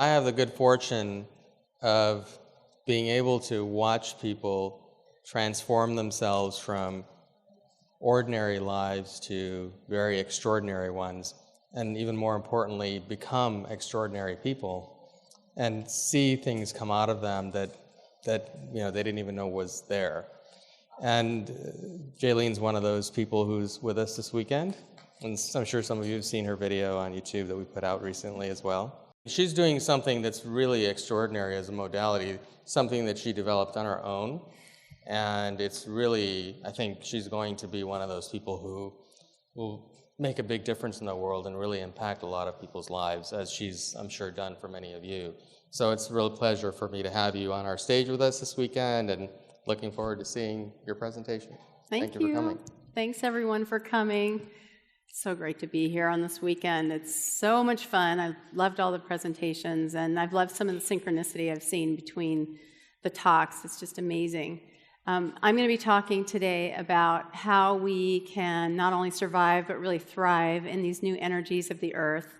I have the good fortune of being able to watch people transform themselves from ordinary lives to very extraordinary ones, and even more importantly, become extraordinary people, and see things come out of them that they didn't even know was there. And Jailene's one of those people who's with us this weekend, and I'm sure some of you have seen her video on YouTube that we put out recently as well. She's doing something that's really extraordinary as a modality, something that she developed on her own, and it's really, I think she's going to be one of those people who will make a big difference in the world and really impact a lot of people's lives, as she's, I'm sure, done for many of you. So it's a real pleasure for me to have you on our stage with us this weekend, and looking forward to seeing your presentation. Thank you for coming. Thanks, everyone, for coming. So great to be here on this weekend. It's so much fun. I've loved all the presentations, and I've loved some of the synchronicity I've seen between the talks. It's just amazing. I'm going to be talking today about how we can not only survive, but really thrive in these new energies of the earth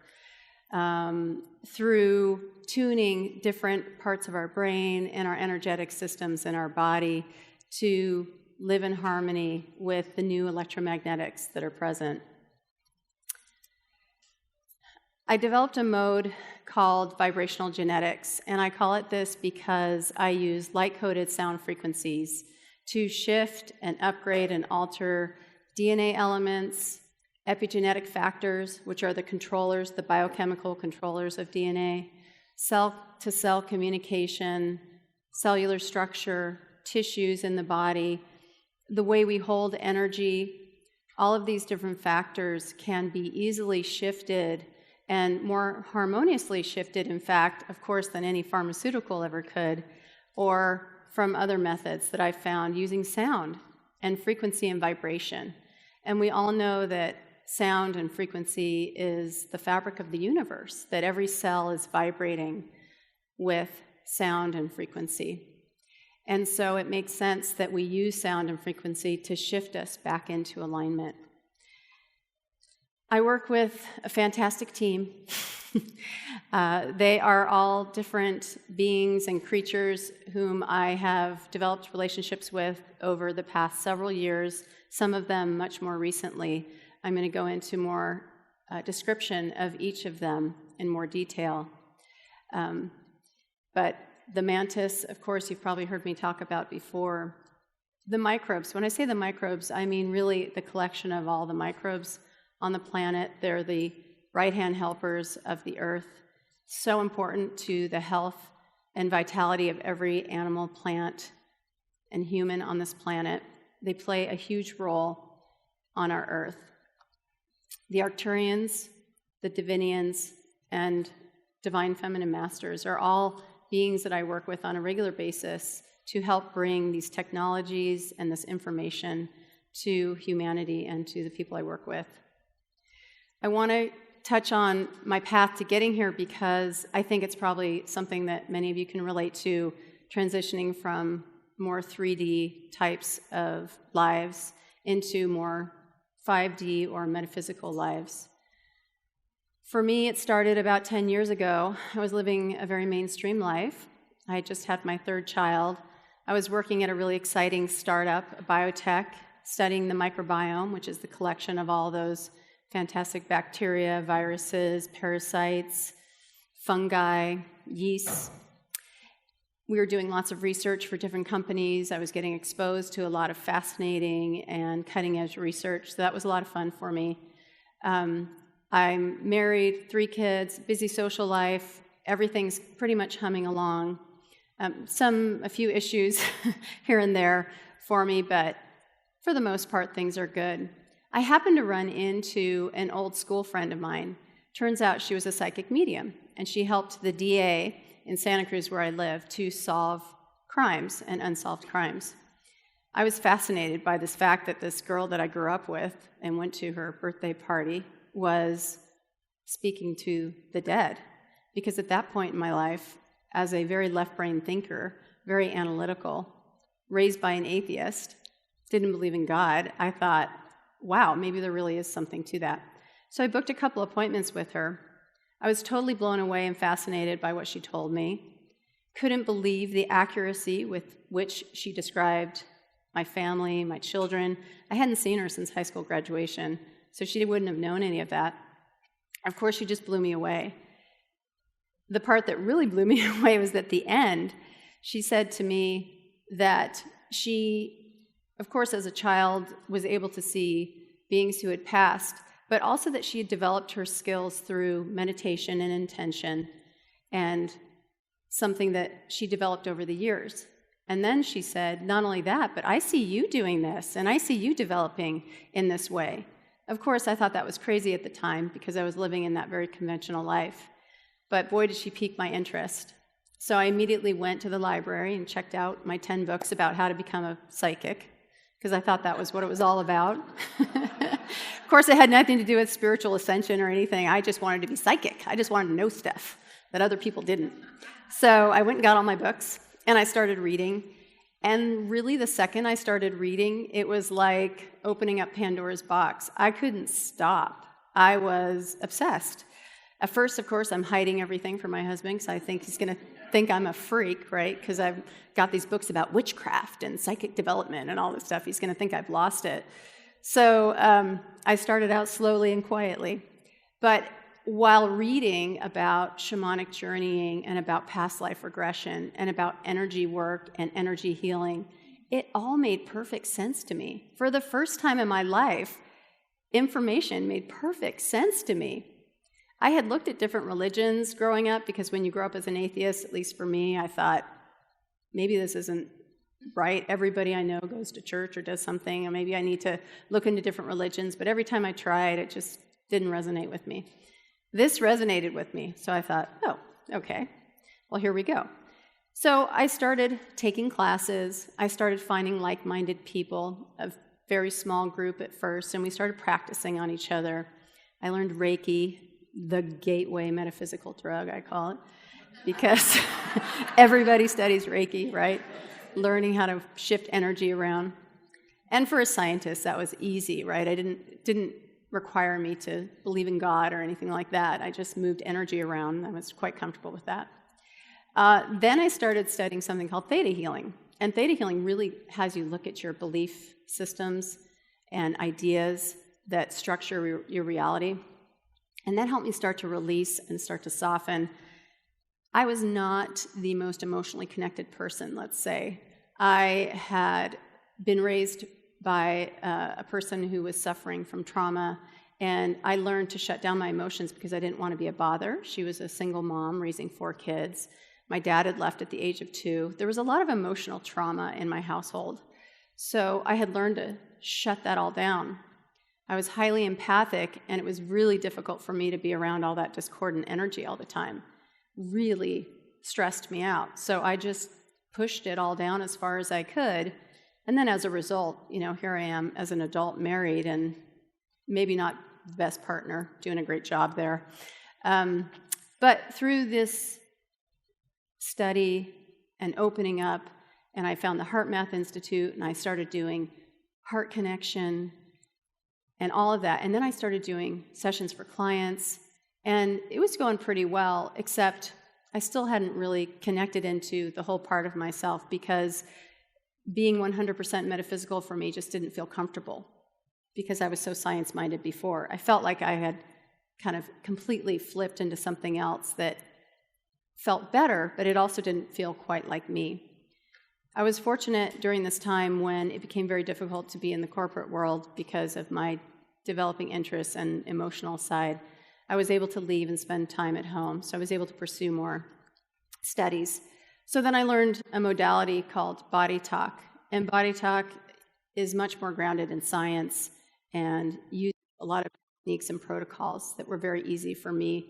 through tuning different parts of our brain and our energetic systems in our body to live in harmony with the new electromagnetics that are present. I developed a mode called Vibrational Genetics, and I call it this because I use light-coded sound frequencies to shift and upgrade and alter DNA elements, epigenetic factors, which are the controllers, the biochemical controllers of DNA, cell-to-cell communication, cellular structure, tissues in the body, the way we hold energy. All of these different factors can be easily shifted and more harmoniously shifted, in fact, of course, than any pharmaceutical ever could, or from other methods that I've found using sound and frequency and vibration. And we all know that sound and frequency is the fabric of the universe, that every cell is vibrating with sound and frequency. And so it makes sense that we use sound and frequency to shift us back into alignment. I work with a fantastic team. They are all different beings and creatures whom I have developed relationships with over the past several years, some of them much more recently. I'm going to go into more description of each of them in more detail. But the mantis, of course, you've probably heard me talk about before. The microbes, when I say the microbes, I mean really the collection of all the microbes on the planet. They're the right-hand helpers of the earth, so important to the health and vitality of every animal, plant, and human on this planet. They play a huge role on our earth. The Arcturians, the Divinians, and Divine Feminine Masters are all beings that I work with on a regular basis to help bring these technologies and this information to humanity and to the people I work with. I want to touch on my path to getting here because I think it's probably something that many of you can relate to, transitioning from more 3D types of lives into more 5D or metaphysical lives. For me, it started about 10 years ago. I was living a very mainstream life. I had just had my third child. I was working at a really exciting startup, a biotech, studying the microbiome, which is the collection of all those fantastic bacteria, viruses, parasites, fungi, yeasts. We were doing lots of research for different companies. I was getting exposed to a lot of fascinating and cutting-edge research, so that was a lot of fun for me. I'm married, 3 kids, busy social life. Everything's pretty much humming along. A few issues here and there for me, but for the most part, things are good. I happened to run into an old school friend of mine. Turns out she was a psychic medium, and she helped the DA in Santa Cruz, where I live, to solve crimes and unsolved crimes. I was fascinated by this fact that this girl that I grew up with and went to her birthday party was speaking to the dead, because at that point in my life, as a very left-brain thinker, very analytical, raised by an atheist, didn't believe in God, I thought, wow, maybe there really is something to that. So I booked a couple appointments with her. I was totally blown away and fascinated by what she told me. Couldn't believe the accuracy with which she described my family, my children. I hadn't seen her since high school graduation, so she wouldn't have known any of that. Of course, she just blew me away. The part that really blew me away was at the end. She said to me that she, of course, as a child, was able to see beings who had passed, but also that she had developed her skills through meditation and intention, and something that she developed over the years. And then she said, not only that, but I see you doing this, and I see you developing in this way. Of course, I thought that was crazy at the time because I was living in that very conventional life. But boy, did she pique my interest. So I immediately went to the library and checked out my 10 books about how to become a psychic, because I thought that was what it was all about. Of course, it had nothing to do with spiritual ascension or anything. I just wanted to be psychic. I just wanted to know stuff that other people didn't. So I went and got all my books, and I started reading. And really, the second I started reading, it was like opening up Pandora's box. I couldn't stop. I was obsessed. At first, of course, I'm hiding everything from my husband, because I think he's going to think I'm a freak, right? Because I've got these books about witchcraft and psychic development and all this stuff. He's going to think I've lost it. So I started out slowly and quietly. But while reading about shamanic journeying and about past life regression and about energy work and energy healing, it all made perfect sense to me. For the first time in my life, information made perfect sense to me. I had looked at different religions growing up, because when you grow up as an atheist, at least for me, I thought, maybe this isn't right. Everybody I know goes to church or does something, and maybe I need to look into different religions. But every time I tried, it just didn't resonate with me. This resonated with me, so I thought, oh, okay, well, here we go. So I started taking classes. I started finding like-minded people, a very small group at first, and we started practicing on each other. I learned Reiki, the gateway metaphysical drug, I call it, because everybody studies Reiki, right? Learning how to shift energy around. And for a scientist, that was easy, right? I didn't require me to believe in God or anything like that. I just moved energy around. I was quite comfortable with that. Then I started studying something called theta healing. And theta healing really has you look at your belief systems and ideas that structure your reality. And that helped me start to release and start to soften. I was not the most emotionally connected person, let's say. I had been raised by a person who was suffering from trauma, and I learned to shut down my emotions because I didn't want to be a bother. She was a single mom raising 4 kids. My dad had left at the age of 2. There was a lot of emotional trauma in my household. So I had learned to shut that all down. I was highly empathic, and it was really difficult for me to be around all that discordant energy all the time. Really stressed me out. So I just pushed it all down as far as I could. And then as a result, here I am as an adult married, and maybe not the best partner, doing a great job there. But through this study and opening up, and I found the Heart Math Institute, and I started doing heart connection and all of that. And then I started doing sessions for clients, and it was going pretty well, except I still hadn't really connected into the whole part of myself, because being 100% metaphysical for me just didn't feel comfortable, because I was so science-minded before. I felt like I had kind of completely flipped into something else that felt better, but it also didn't feel quite like me. I was fortunate during this time when it became very difficult to be in the corporate world because of my developing interests and emotional side. I was able to leave and spend time at home, so I was able to pursue more studies. So then I learned a modality called body talk, and body talk is much more grounded in science and used a lot of techniques and protocols that were very easy for me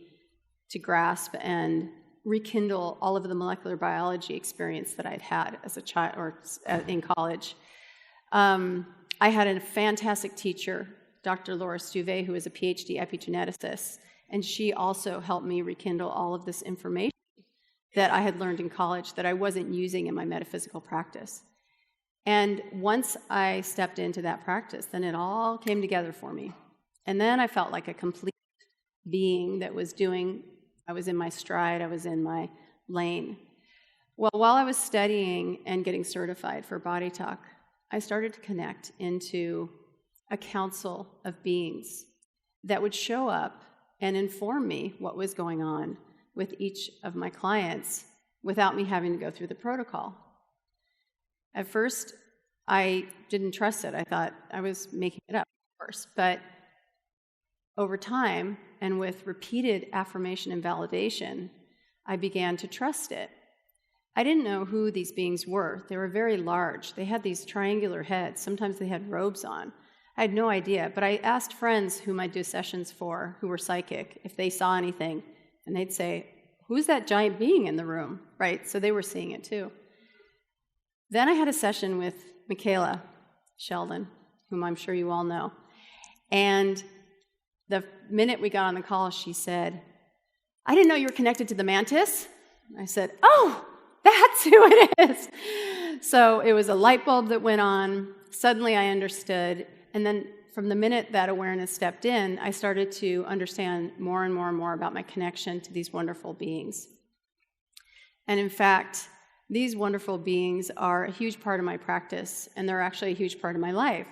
to grasp and rekindle all of the molecular biology experience that I'd had as a child or in college. I had a fantastic teacher, Dr. Laura Stuve, who is a PhD epigeneticist, and she also helped me rekindle all of this information that I had learned in college that I wasn't using in my metaphysical practice. And once I stepped into that practice, then it all came together for me. And then I felt like a complete being that was doing I was in my stride, I was in my lane. Well, while I was studying and getting certified for Body Talk, I started to connect into a council of beings that would show up and inform me what was going on with each of my clients without me having to go through the protocol. At first, I didn't trust it. I thought I was making it up first. But over time, and with repeated affirmation and validation, I began to trust it. I didn't know who these beings were. They were very large. They had these triangular heads. Sometimes they had robes on. I had no idea, but I asked friends whom I do sessions for, who were psychic, if they saw anything, and they'd say, "Who's that giant being in the room?" Right? So they were seeing it too. Then I had a session with Michaela Sheldon, whom I'm sure you all know. And the minute we got on the call, she said, "I didn't know you were connected to the mantis." I said, "Oh, that's who it is." So it was a light bulb that went on. Suddenly I understood. And then from the minute that awareness stepped in, I started to understand more and more and more about my connection to these wonderful beings. And in fact, these wonderful beings are a huge part of my practice, and they're actually a huge part of my life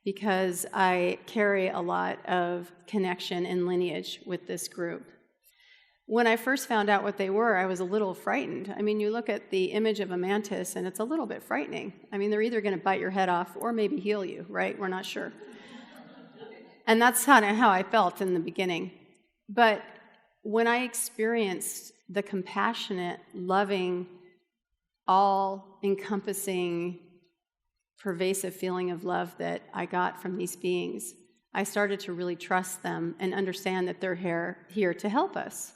because I carry a lot of connection and lineage with this group. When I first found out what they were, I was a little frightened. I mean, you look at the image of a mantis, and it's a little bit frightening. I mean, they're either going to bite your head off or maybe heal you, right? We're not sure. And that's kind of how I felt in the beginning. But when I experienced the compassionate, loving, all-encompassing, pervasive feeling of love that I got from these beings, I started to really trust them and understand that they're here to help us.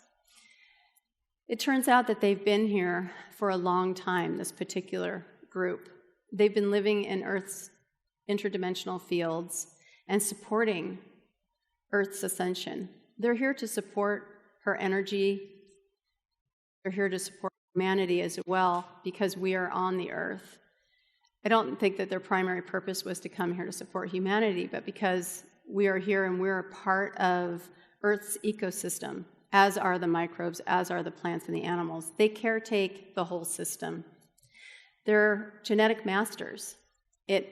It turns out that they've been here for a long time, this particular group. They've been living in Earth's interdimensional fields and supporting Earth's ascension. They're here to support her energy. They're here to support humanity as well because we are on the Earth. I don't think that their primary purpose was to come here to support humanity, but because we are here and we're a part of Earth's ecosystem, as are the microbes, as are the plants and the animals. They caretake the whole system. They're genetic masters. It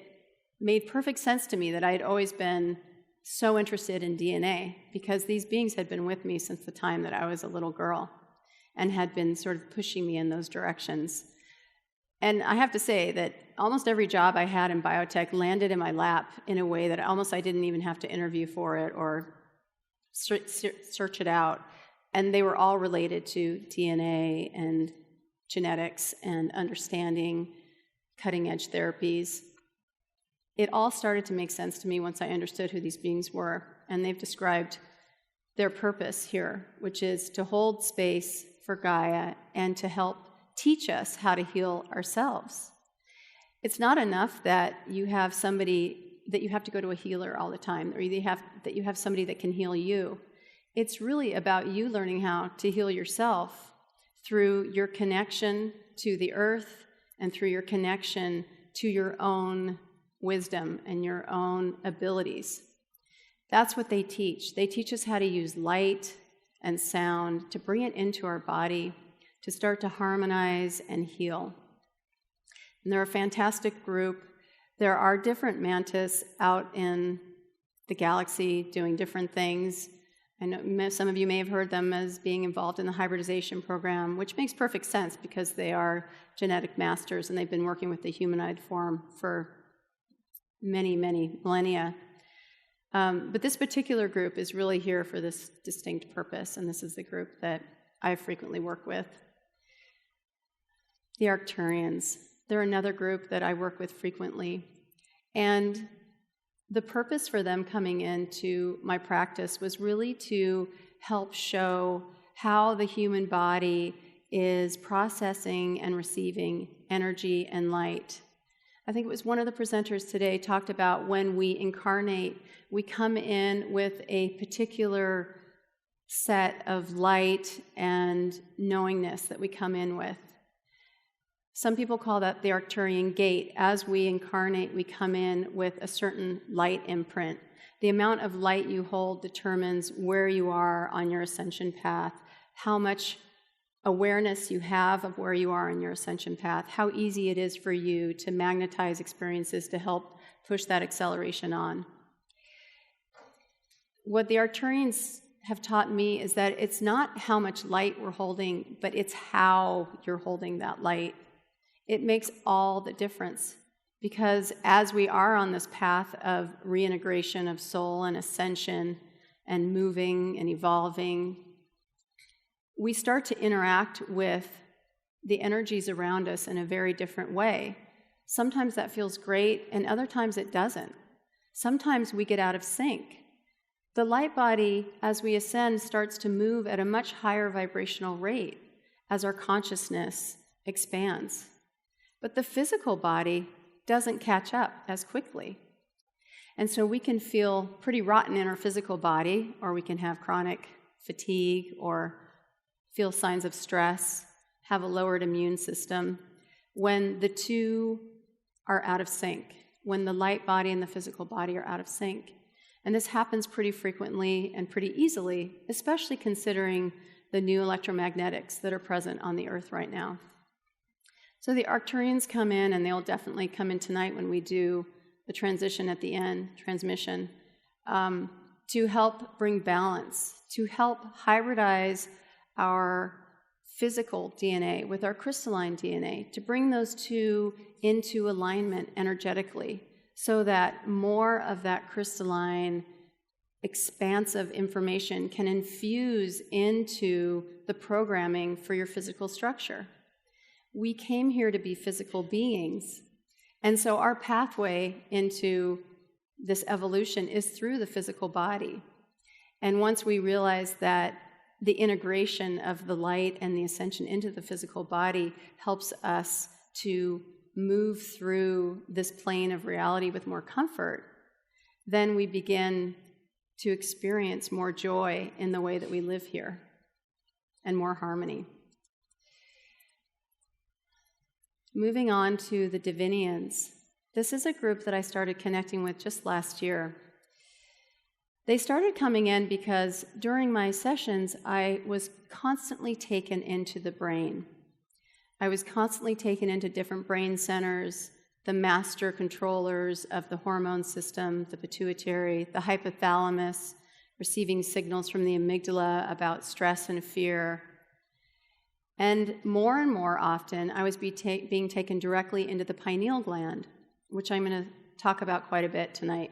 made perfect sense to me that I had always been so interested in DNA because these beings had been with me since the time that I was a little girl and had been sort of pushing me in those directions. And I have to say that almost every job I had in biotech landed in my lap in a way that almost I didn't even have to interview for it or search it out. And they were all related to DNA and genetics and understanding cutting-edge therapies. It all started to make sense to me once I understood who these beings were, and they've described their purpose here, which is to hold space for Gaia and to help teach us how to heal ourselves. It's not enough that you have somebody, that you have to go to a healer all the time, or that you have somebody that can heal you. It's really about you learning how to heal yourself through your connection to the earth and through your connection to your own wisdom and your own abilities. That's what they teach. They teach us how to use light and sound to bring it into our body, to start to harmonize and heal. And they're a fantastic group. There are different mantis out in the galaxy doing different things. I know some of you may have heard them as being involved in the hybridization program, which makes perfect sense because they are genetic masters and they've been working with the humanoid form for many, many millennia. But this particular group is really here for this distinct purpose, and this is the group that I frequently work with. The Arcturians. They're another group that I work with frequently. And the purpose for them coming into my practice was really to help show how the human body is processing and receiving energy and light. I think it was one of the presenters today talked about when we incarnate, we come in with a particular set of light and knowingness that we come in with. Some people call that the Arcturian gate. As we incarnate, we come in with a certain light imprint. The amount of light you hold determines where you are on your ascension path, how much awareness you have of where you are in your ascension path, how easy it is for you to magnetize experiences to help push that acceleration on. What the Arcturians have taught me is that it's not how much light we're holding, but it's how you're holding that light. It makes all the difference, because as we are on this path of reintegration of soul and ascension and moving and evolving, we start to interact with the energies around us in a very different way. Sometimes that feels great, and other times it doesn't. Sometimes we get out of sync. The light body, as we ascend, starts to move at a much higher vibrational rate as our consciousness expands. But the physical body doesn't catch up as quickly. And so we can feel pretty rotten in our physical body, or we can have chronic fatigue, or feel signs of stress, have a lowered immune system, when the two are out of sync, when the light body and the physical body are out of sync. And this happens pretty frequently and pretty easily, especially considering the new electromagnetics that are present on the Earth right now. So the Arcturians come in, and they'll definitely come in tonight when we do the transition at the end, transmission, to help bring balance, to help hybridize our physical DNA with our crystalline DNA, to bring those two into alignment energetically so that more of that crystalline, expansive information can infuse into the programming for your physical structure. We came here to be physical beings, and so our pathway into this evolution is through the physical body. And once we realize that the integration of the light and the ascension into the physical body helps us to move through this plane of reality with more comfort, then we begin to experience more joy in the way that we live here and more harmony. Moving on to the Divinians. This is a group that I started connecting with just last year. They started coming in because during my sessions, I was constantly taken into the brain. I was constantly taken into different brain centers, the master controllers of the hormone system, the pituitary, the hypothalamus, receiving signals from the amygdala about stress and fear. And more often, I was being taken directly into the pineal gland, which I'm going to talk about quite a bit tonight.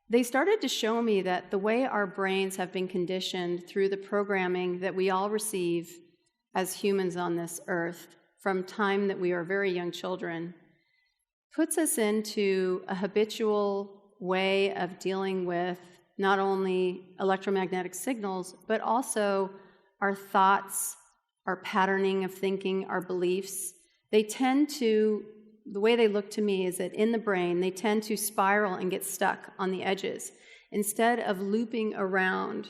They started to show me that the way our brains have been conditioned through the programming that we all receive as humans on this earth from time that we are very young children puts us into a habitual way of dealing with not only electromagnetic signals, but also our thoughts, our patterning of thinking, our beliefs. They tend to, the way they look to me is that in the brain, they tend to spiral and get stuck on the edges instead of looping around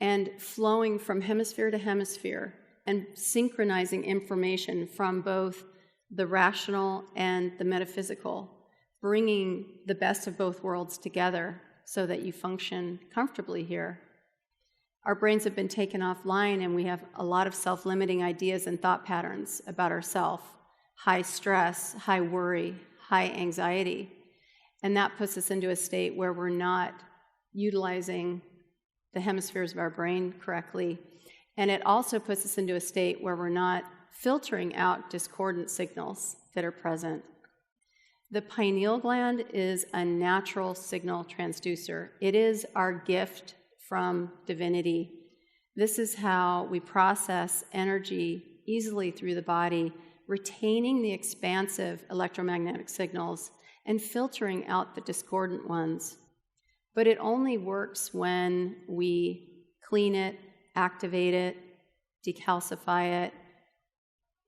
and flowing from hemisphere to hemisphere and synchronizing information from both the rational and the metaphysical, bringing the best of both worlds together so that you function comfortably here. Our brains have been taken offline, and we have a lot of self-limiting ideas and thought patterns about ourselves. High stress, high worry, high anxiety. And that puts us into a state where we're not utilizing the hemispheres of our brain correctly. And it also puts us into a state where we're not filtering out discordant signals that are present. The pineal gland is a natural signal transducer. It is our gift from divinity. This is how we process energy easily through the body, retaining the expansive electromagnetic signals and filtering out the discordant ones. But it only works when we clean it, activate it, decalcify it,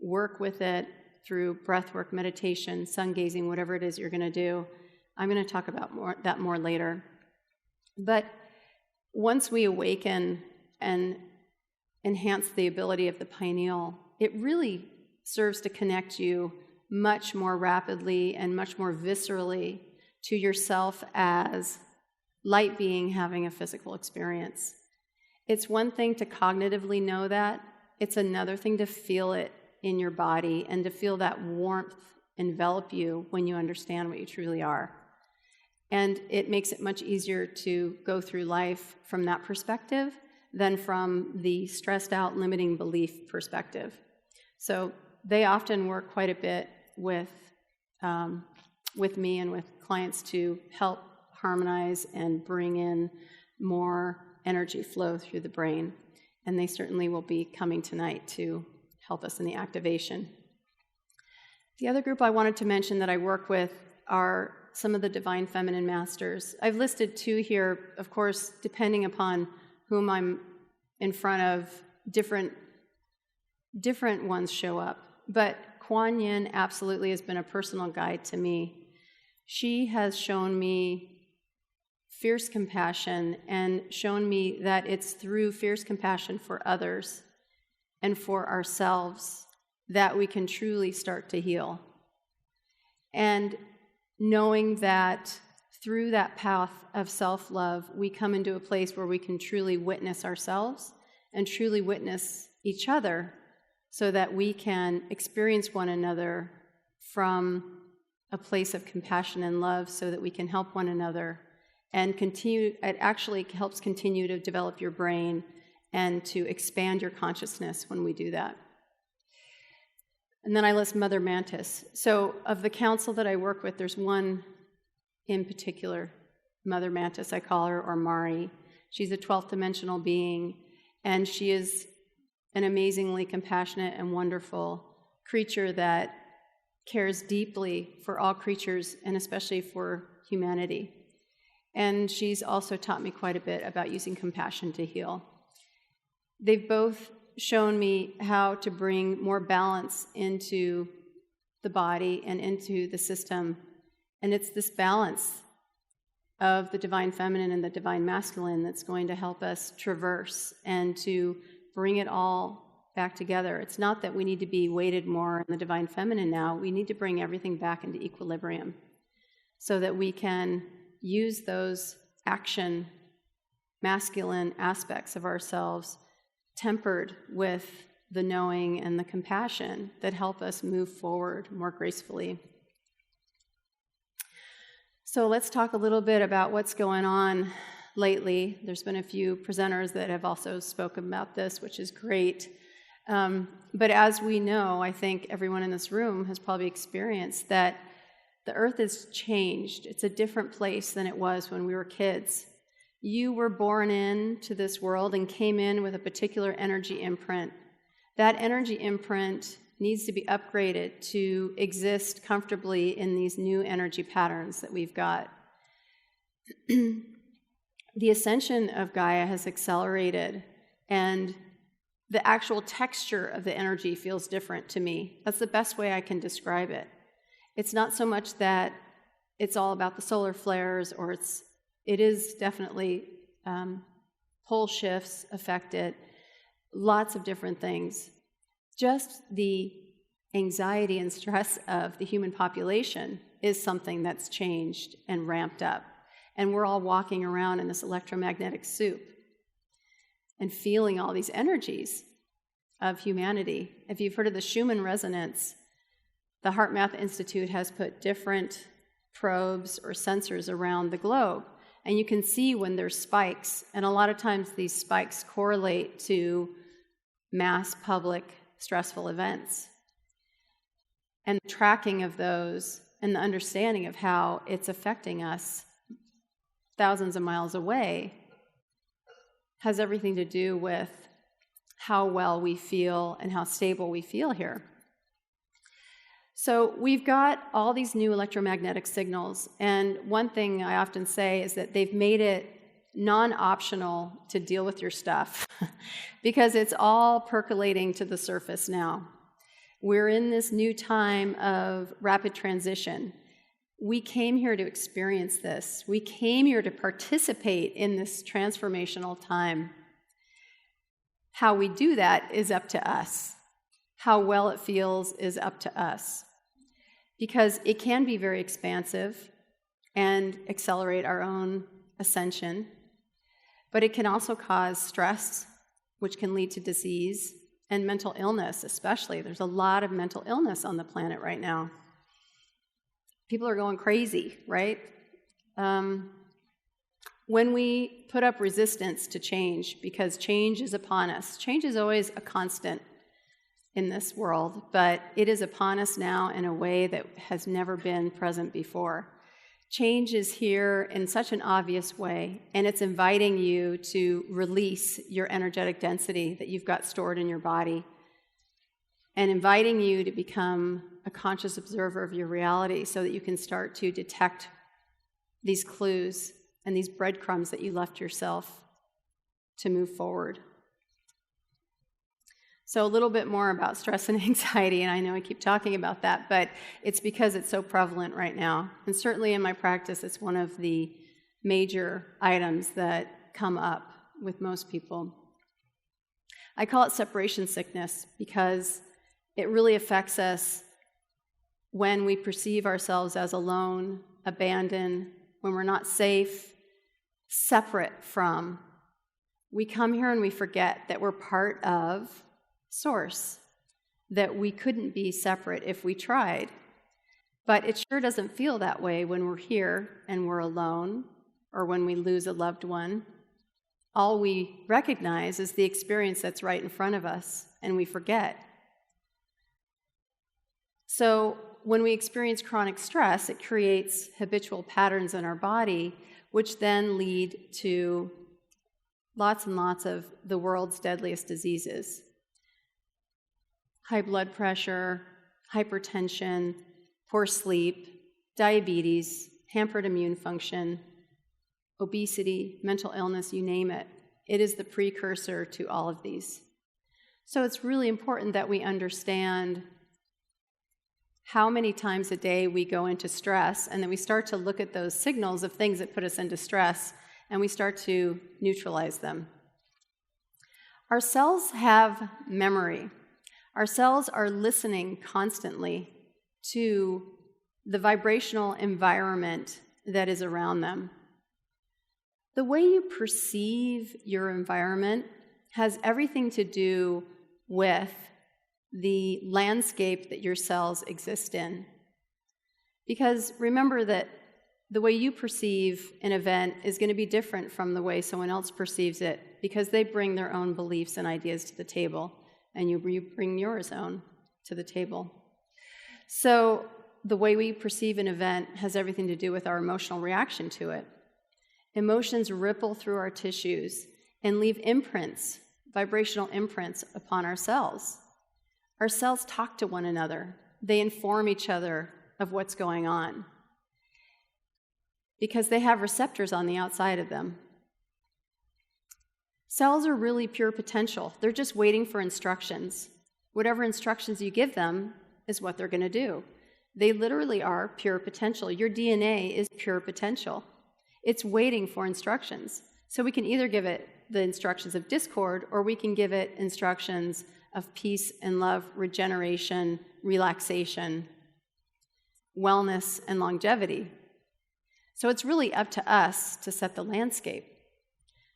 work with it through breathwork, meditation, sun gazing, whatever it is you're going to do. I'm going to talk about that more later. But once we awaken and enhance the ability of the pineal, it really serves to connect you much more rapidly and much more viscerally to yourself as light being having a physical experience. It's one thing to cognitively know that. It's another thing to feel it in your body and to feel that warmth envelop you when you understand what you truly are. And it makes it much easier to go through life from that perspective than from the stressed out limiting belief perspective. So they often work quite a bit with me and with clients to help harmonize and bring in more energy flow through the brain. And they certainly will be coming tonight to help us in the activation. The other group I wanted to mention that I work with are some of the Divine Feminine Masters. I've listed 2 here, of course, depending upon whom I'm in front of, different ones show up. But Kuan Yin absolutely has been a personal guide to me. She has shown me fierce compassion and shown me that it's through fierce compassion for others and for ourselves that we can truly start to heal. And knowing that through that path of self-love, we come into a place where we can truly witness ourselves and truly witness each other so that we can experience one another from a place of compassion and love so that we can help one another and continue. It actually helps continue to develop your brain and to expand your consciousness when we do that. And then I list Mother Mantis. So of the council that I work with, there's one in particular, Mother Mantis, I call her, or Mari. She's a 12th dimensional being, and she is an amazingly compassionate and wonderful creature that cares deeply for all creatures, and especially for humanity. And she's also taught me quite a bit about using compassion to heal. They've both shown me how to bring more balance into the body and into the system. And it's this balance of the divine feminine and the divine masculine that's going to help us traverse and to bring it all back together. It's not that we need to be weighted more in the divine feminine now. We need to bring everything back into equilibrium so that we can use those action masculine aspects of ourselves tempered with the knowing and the compassion that help us move forward more gracefully. So let's talk a little bit about what's going on lately. There's been a few presenters that have also spoken about this, which is great. But as we know, I think everyone in this room has probably experienced that the earth has changed. It's a different place than it was when we were kids. You were born into this world and came in with a particular energy imprint. That energy imprint needs to be upgraded to exist comfortably in these new energy patterns that we've got. The ascension of Gaia has accelerated, and the actual texture of the energy feels different to me. That's the best way I can describe it. It's not so much that it's all about the solar flares, or it is definitely pole shifts affect it, lots of different things. Just the anxiety and stress of the human population is something that's changed and ramped up. And we're all walking around in this electromagnetic soup and feeling all these energies of humanity. If you've heard of the Schumann resonance, the HeartMath Institute has put different probes or sensors around the globe. And you can see when there's spikes, and a lot of times these spikes correlate to mass public stressful events. And the tracking of those and the understanding of how it's affecting us thousands of miles away has everything to do with how well we feel and how stable we feel here. So we've got all these new electromagnetic signals, and one thing I often say is that they've made it non-optional to deal with your stuff because it's all percolating to the surface now. We're in this new time of rapid transition. We came here to experience this. We came here to participate in this transformational time. How we do that is up to us. How well it feels is up to us. Because it can be very expansive and accelerate our own ascension. But it can also cause stress, which can lead to disease, and mental illness especially. There's a lot of mental illness on the planet right now. People are going crazy, right? When we put up resistance to change, because change is upon us, change is always a constant in this world, but it is upon us now in a way that has never been present before. Change is here in such an obvious way, and it's inviting you to release your energetic density that you've got stored in your body, and inviting you to become a conscious observer of your reality so that you can start to detect these clues and these breadcrumbs that you left yourself to move forward. So a little bit more about stress and anxiety, and I know I keep talking about that, but it's because it's so prevalent right now. And certainly in my practice, it's one of the major items that come up with most people. I call it separation sickness because it really affects us when we perceive ourselves as alone, abandoned, when we're not safe, separate from. We come here and we forget that we're part of Source, that we couldn't be separate if we tried. But it sure doesn't feel that way when we're here and we're alone, or when we lose a loved one. All we recognize is the experience that's right in front of us, and we forget. So when we experience chronic stress, it creates habitual patterns in our body, which then lead to lots and lots of the world's deadliest diseases. High blood pressure, hypertension, poor sleep, diabetes, hampered immune function, obesity, mental illness, you name it. It is the precursor to all of these. So it's really important that we understand how many times a day we go into stress, and then we start to look at those signals of things that put us into stress, and we start to neutralize them. Our cells have memory. Our cells are listening constantly to the vibrational environment that is around them. The way you perceive your environment has everything to do with the landscape that your cells exist in. Because remember that the way you perceive an event is going to be different from the way someone else perceives it, because they bring their own beliefs and ideas to the table, and you bring yours own to the table. So the way we perceive an event has everything to do with our emotional reaction to it. Emotions ripple through our tissues and leave imprints, vibrational imprints, upon our cells. Our cells talk to one another. They inform each other of what's going on because they have receptors on the outside of them. Cells are really pure potential. They're just waiting for instructions. Whatever instructions you give them is what they're going to do. They literally are pure potential. Your DNA is pure potential. It's waiting for instructions. So we can either give it the instructions of discord, or we can give it instructions of peace and love, regeneration, relaxation, wellness, and longevity. So it's really up to us to set the landscape.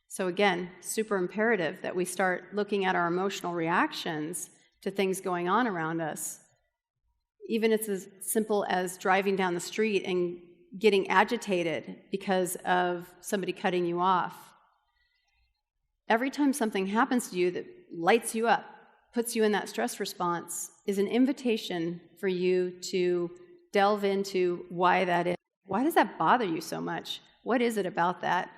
So again, super imperative that we start looking at our emotional reactions to things going on around us. Even it's as simple as driving down the street and getting agitated because of somebody cutting you off. Every time something happens to you that lights you up, puts you in that stress response, is an invitation for you to delve into why that is. Why does that bother you so much? What is it about that?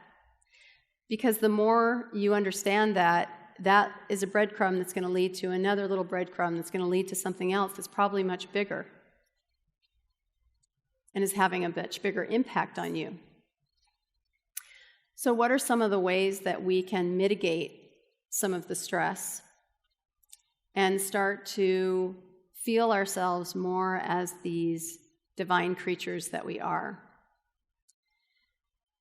Because the more you understand that, that is a breadcrumb that's going to lead to another little breadcrumb that's going to lead to something else that's probably much bigger and is having a much bigger impact on you. So what are some of the ways that we can mitigate some of the stress and start to feel ourselves more as these divine creatures that we are?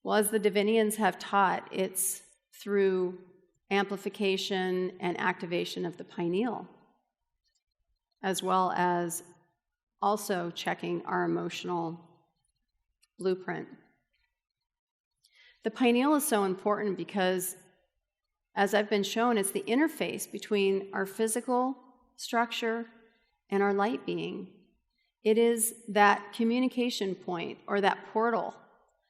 Well, as the Divinians have taught, it's through amplification and activation of the pineal, as well as also checking our emotional blueprint. The pineal is so important because As I've been shown, it's the interface between our physical structure and our light being. It is that communication point or that portal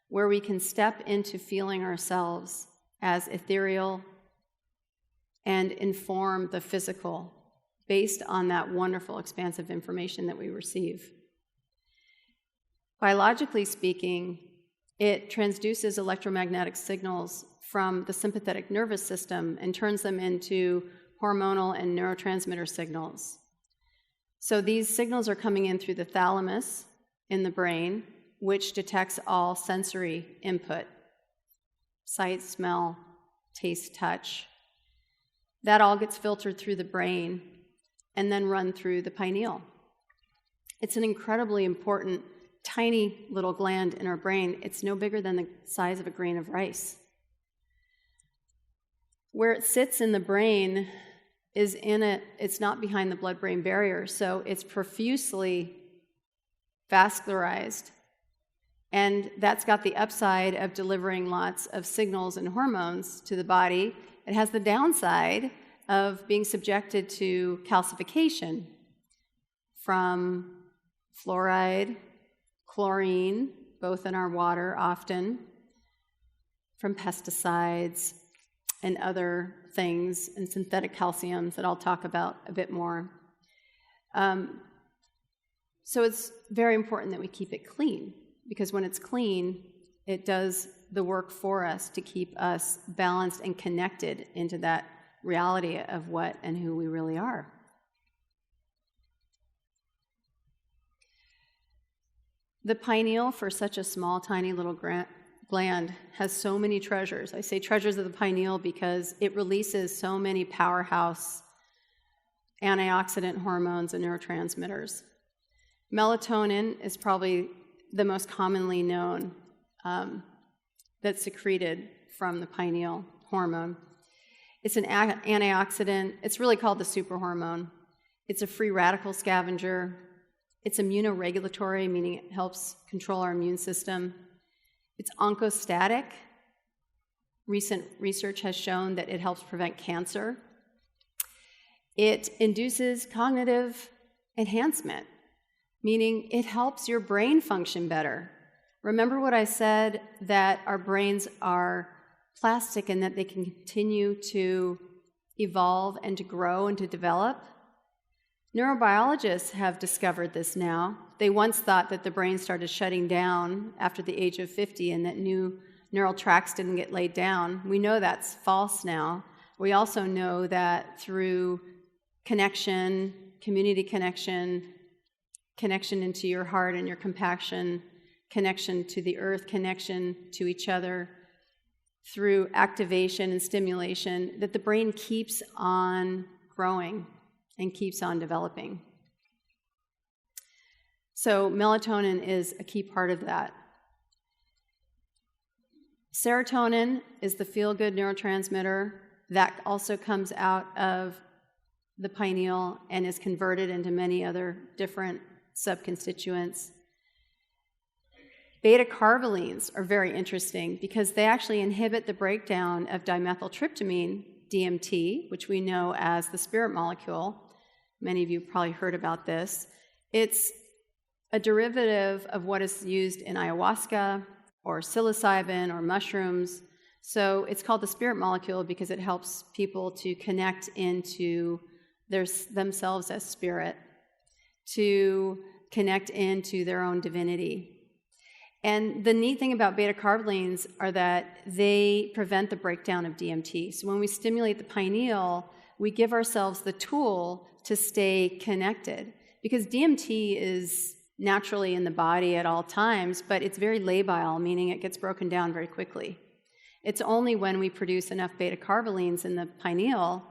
where we can step into feeling ourselves as ethereal and inform the physical based on that wonderful expansive information that we receive. Biologically speaking, it transduces electromagnetic signals from the sympathetic nervous system and turns them into hormonal and neurotransmitter signals. So these signals are coming in through the thalamus in the brain, which detects all sensory input: sight, smell, taste, touch. That all gets filtered through the brain and then run through the pineal. It's an incredibly important, tiny little gland in our brain. It's no bigger than the size of a grain of rice. Where it sits in the brain is it's not behind the blood-brain barrier, so it's profusely vascularized. And that's got the upside of delivering lots of signals and hormones to the body. It has the downside of being subjected to calcification from fluoride, chlorine, both in our water often, from pesticides and other things, and synthetic calciums that I'll talk about a bit more. So it's very important that we keep it clean, because when it's clean, it does the work for us to keep us balanced and connected into that reality of what and who we really are. The pineal, for such a small, tiny little gland, has so many treasures. I say treasures of the pineal because it releases so many powerhouse antioxidant hormones and neurotransmitters. Melatonin is probably the most commonly known that's secreted from the pineal hormone. It's an antioxidant. It's really called the superhormone. It's a free radical scavenger. It's immunoregulatory, meaning it helps control our immune system. It's oncostatic. Recent research has shown that it helps prevent cancer. It induces cognitive enhancement, meaning it helps your brain function better. Remember what I said, that our brains are plastic and that they can continue to evolve and to grow and to develop? Neurobiologists have discovered this now. They once thought that the brain started shutting down after the age of 50 and that new neural tracks didn't get laid down. We know that's false now. We also know that through connection, community connection, connection into your heart and your compassion, connection to the earth, connection to each other, through activation and stimulation, that the brain keeps on growing and keeps on developing. So melatonin is a key part of that. Serotonin is the feel-good neurotransmitter that also comes out of the pineal and is converted into many other different subconstituents. Beta-carbolines are very interesting because they actually inhibit the breakdown of dimethyltryptamine, DMT, which we know as the spirit molecule. Many of you probably heard about this. It's a derivative of what is used in ayahuasca or psilocybin or mushrooms. So it's called the spirit molecule because it helps people to connect into themselves as spirit, to connect into their own divinity. And the neat thing about beta-carbolines are that they prevent the breakdown of DMT. So when we stimulate the pineal, we give ourselves the tool to stay connected. Because DMT is naturally in the body at all times, but it's very labile, meaning it gets broken down very quickly. It's only when we produce enough beta-carbolines in the pineal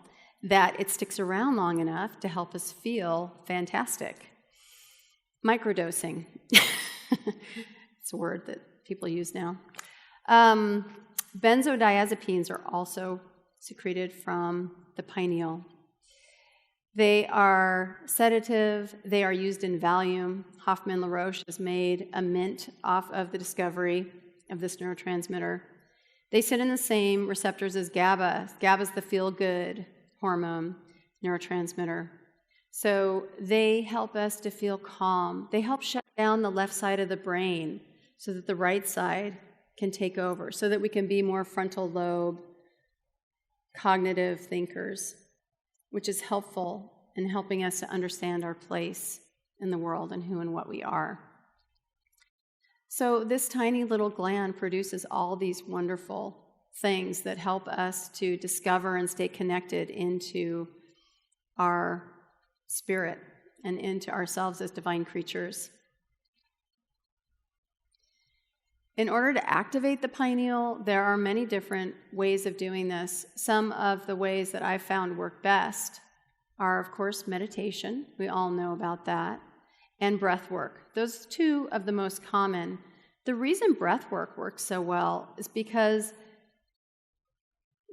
that it sticks around long enough to help us feel fantastic. Microdosing. It's a word that people use now. Benzodiazepines are also secreted from the pineal. They are sedative. They are used in Valium. Hoffmann-La Roche has made a mint off of the discovery of this neurotransmitter. They sit in the same receptors as GABA. GABA is the feel-good hormone, neurotransmitter. So they help us to feel calm. They help shut down the left side of the brain so that the right side can take over, so that we can be more frontal lobe, cognitive thinkers, which is helpful in helping us to understand our place in the world and who and what we are. So this tiny little gland produces all these wonderful things that help us to discover and stay connected into our spirit and into ourselves as divine creatures. In order to activate the pineal, there are many different ways of doing this. Some of the ways that I've found work best are, of course, meditation. We all know about that. And breath work. Those two of the most common. The reason breath work works so well is because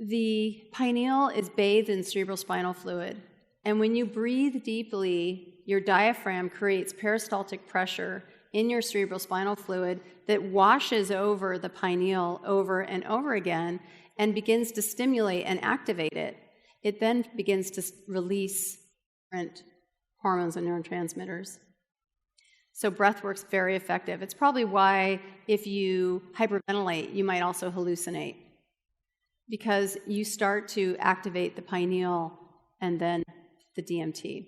the pineal is bathed in cerebrospinal fluid. And when you breathe deeply, your diaphragm creates peristaltic pressure in your cerebrospinal fluid that washes over the pineal over and over again and begins to stimulate and activate it. It then begins to release different hormones and neurotransmitters. So breath work's very effective. It's probably why if you hyperventilate, you might also hallucinate, because you start to activate the pineal and then the DMT.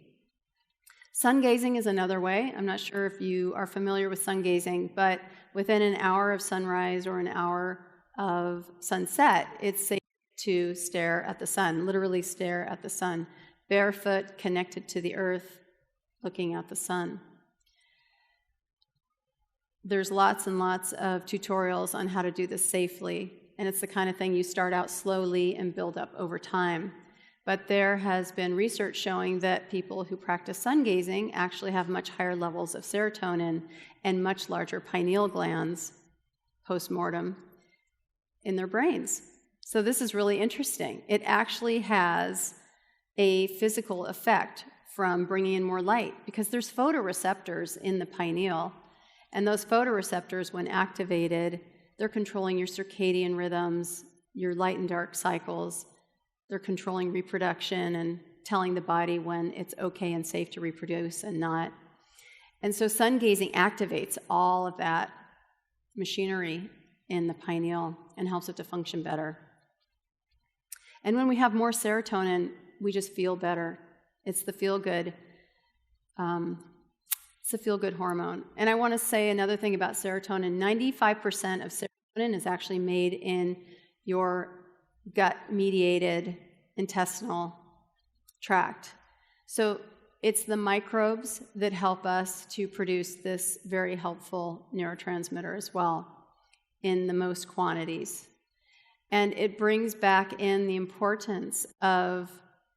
Sun gazing is another way. I'm not sure if you are familiar with sun gazing, but within an hour of sunrise or an hour of sunset, it's safe to stare at the sun, literally stare at the sun, barefoot, connected to the earth, looking at the sun. There's lots and lots of tutorials on how to do this safely, and it's the kind of thing you start out slowly and build up over time. But there has been research showing that people who practice sun gazing actually have much higher levels of serotonin and much larger pineal glands post-mortem in their brains. So this is really interesting. It actually has a physical effect from bringing in more light, because there's photoreceptors in the pineal, and those photoreceptors, when activated, they're controlling your circadian rhythms, your light and dark cycles. They're controlling reproduction and telling the body when it's okay and safe to reproduce and not. And so sun gazing activates all of that machinery in the pineal and helps it to function better. And when we have more serotonin, we just feel better. It's the feel-good. It's a feel-good hormone. And I want to say another thing about serotonin. 95% of serotonin is actually made in your gut-mediated intestinal tract. So it's the microbes that help us to produce this very helpful neurotransmitter as well in the most quantities. And it brings back in the importance of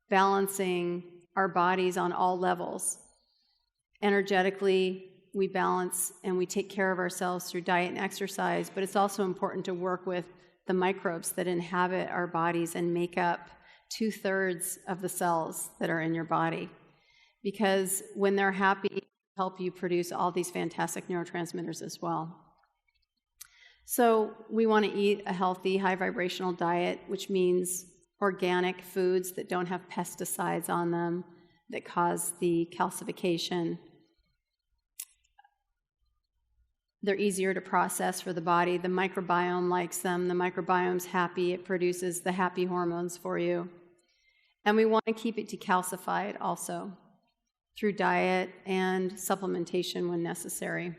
balancing our bodies on all levels. Energetically, we balance and we take care of ourselves through diet and exercise, but it's also important to work with the microbes that inhabit our bodies and make up 2/3 of the cells that are in your body. Because when they're happy, they help you produce all these fantastic neurotransmitters as well. So we want to eat a healthy, high vibrational diet, which means organic foods that don't have pesticides on them that cause the calcification. They're easier to process for the body. The microbiome likes them. The microbiome's happy. It produces the happy hormones for you. And we want to keep it decalcified also through diet and supplementation when necessary.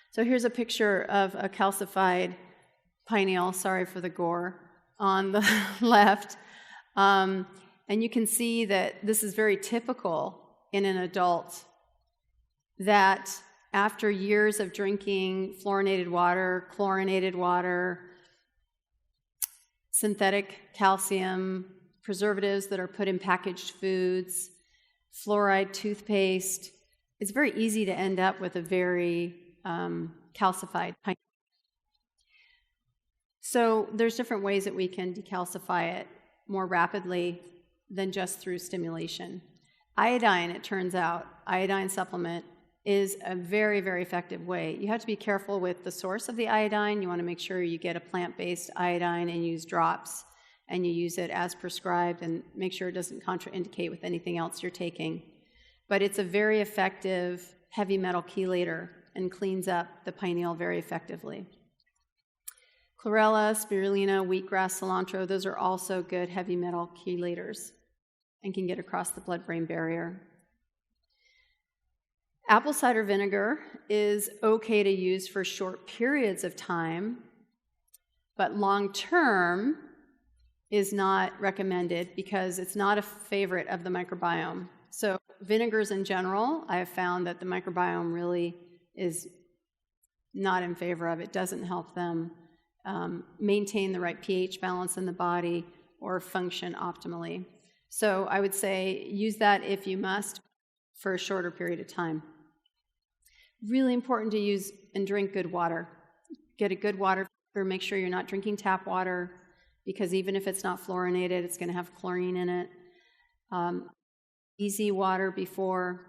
So here's a picture of a calcified pineal, sorry for the gore, on the left. And you can see that this is very typical in an adult, that after years of drinking fluorinated water, chlorinated water, synthetic calcium, preservatives that are put in packaged foods, fluoride toothpaste, it's very easy to end up with a very calcified pineal. So there's different ways that we can decalcify it more rapidly than just through stimulation. Iodine, it turns out, iodine supplement is a very, very effective way. You have to be careful with the source of the iodine. You want to make sure you get a plant-based iodine and use drops, and you use it as prescribed, and make sure it doesn't contraindicate with anything else you're taking. But it's a very effective heavy metal chelator and cleans up the pineal very effectively. Chlorella, spirulina, wheatgrass, cilantro, those are also good heavy metal chelators and can get across the blood-brain barrier. Apple cider vinegar is okay to use for short periods of time, but long-term is not recommended because it's not a favorite of the microbiome. So vinegars in general, I have found that the microbiome really is not in favor of. It doesn't help them maintain the right pH balance in the body or function optimally. So I would say use that if you must for a shorter period of time. Really important to use and drink good water. Get a good water filter. Make sure you're not drinking tap water, because even if it's not fluorinated, it's going to have chlorine in it. Easy water before.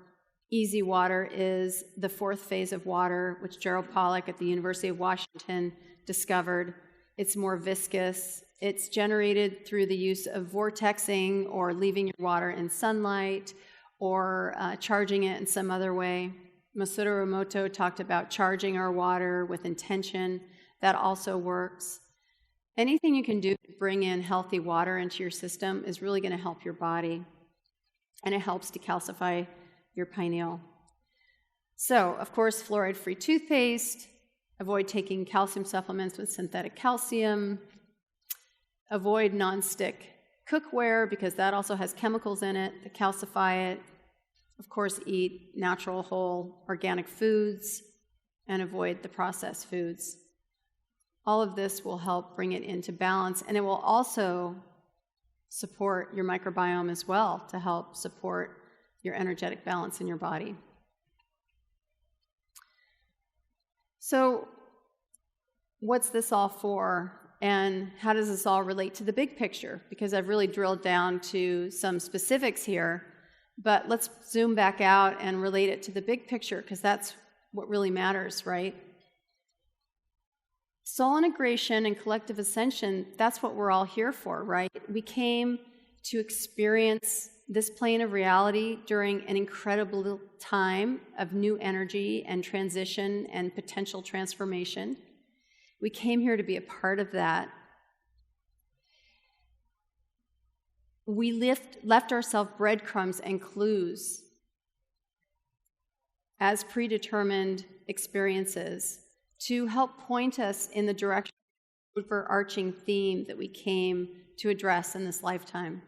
Easy water is the fourth phase of water, which Gerald Pollack at the University of Washington discovered. It's more viscous. It's generated through the use of vortexing or leaving your water in sunlight or charging it in some other way. Masaru Emoto talked about charging our water with intention. That also works. Anything you can do to bring in healthy water into your system is really going to help your body, and it helps decalcify your pineal. So, of course, fluoride-free toothpaste. Avoid taking calcium supplements with synthetic calcium. Avoid non-stick cookware because that also has chemicals in it that calcify it. Of course, eat natural, whole, organic foods and avoid the processed foods. All of this will help bring it into balance, and it will also support your microbiome as well to help support your energetic balance in your body. So, what's this all for, and how does this all relate to the big picture? Because I've really drilled down to some specifics here, but let's zoom back out and relate it to the big picture, because that's what really matters, right? Soul integration and collective ascension, that's what we're all here for, right? We came to experience this plane of reality during an incredible time of new energy and transition and potential transformation. We came here to be a part of that. We left ourselves breadcrumbs and clues as predetermined experiences to help point us in the direction of the overarching theme that we came to address in this lifetime.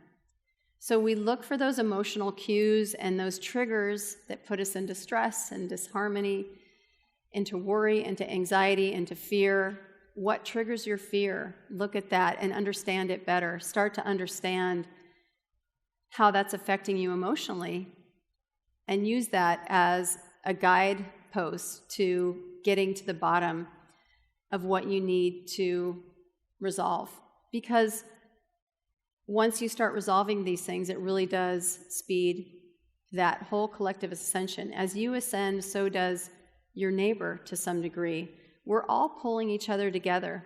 So we look for those emotional cues and those triggers that put us into stress and disharmony, into worry, into anxiety, into fear. What triggers your fear? Look at that and understand it better. Start to understand how that's affecting you emotionally and use that as a guidepost to getting to the bottom of what you need to resolve. Because once you start resolving these things, it really does speed that whole collective ascension. As you ascend, so does your neighbor to some degree. We're all pulling each other together.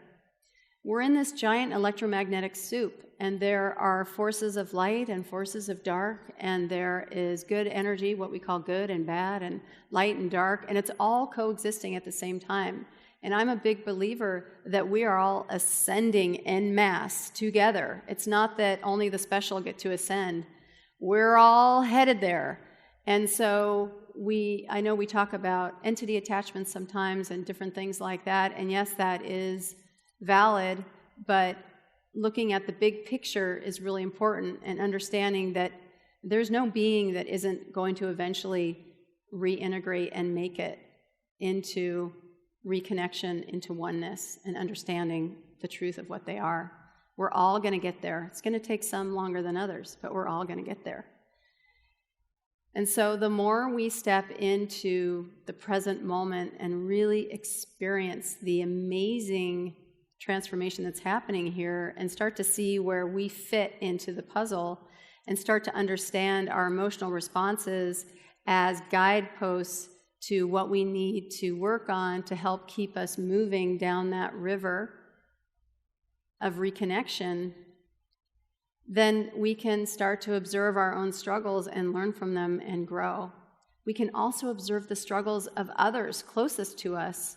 We're in this giant electromagnetic soup, and there are forces of light and forces of dark, and there is good energy, what we call good and bad, and light and dark, and it's all coexisting at the same time. And I'm a big believer that we are all ascending en masse together. It's not that only the special get to ascend. We're all headed there. And so I know we talk about entity attachments sometimes and different things like that, and yes, that is valid, but looking at the big picture is really important, and understanding that there's no being that isn't going to eventually reintegrate and make it into reconnection, into oneness, and understanding the truth of what they are. We're all going to get there. It's going to take some longer than others, but we're all going to get there. And so the more we step into the present moment and really experience the amazing transformation that's happening here and start to see where we fit into the puzzle and start to understand our emotional responses as guideposts to what we need to work on to help keep us moving down that river of reconnection, then we can start to observe our own struggles and learn from them and grow. We can also observe the struggles of others closest to us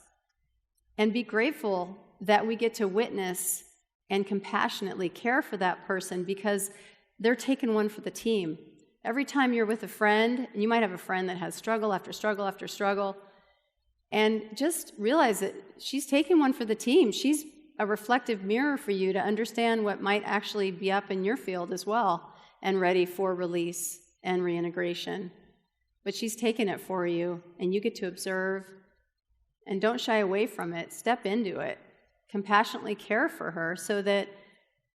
and be grateful that we get to witness and compassionately care for that person because they're taking one for the team. Every time you're with a friend, and you might have a friend that has struggle after struggle after struggle, and just realize that she's taking one for the team. She's a reflective mirror for you to understand what might actually be up in your field as well and ready for release and reintegration. But she's taking it for you, and you get to observe, and don't shy away from it. Step into it. Compassionately care for her so that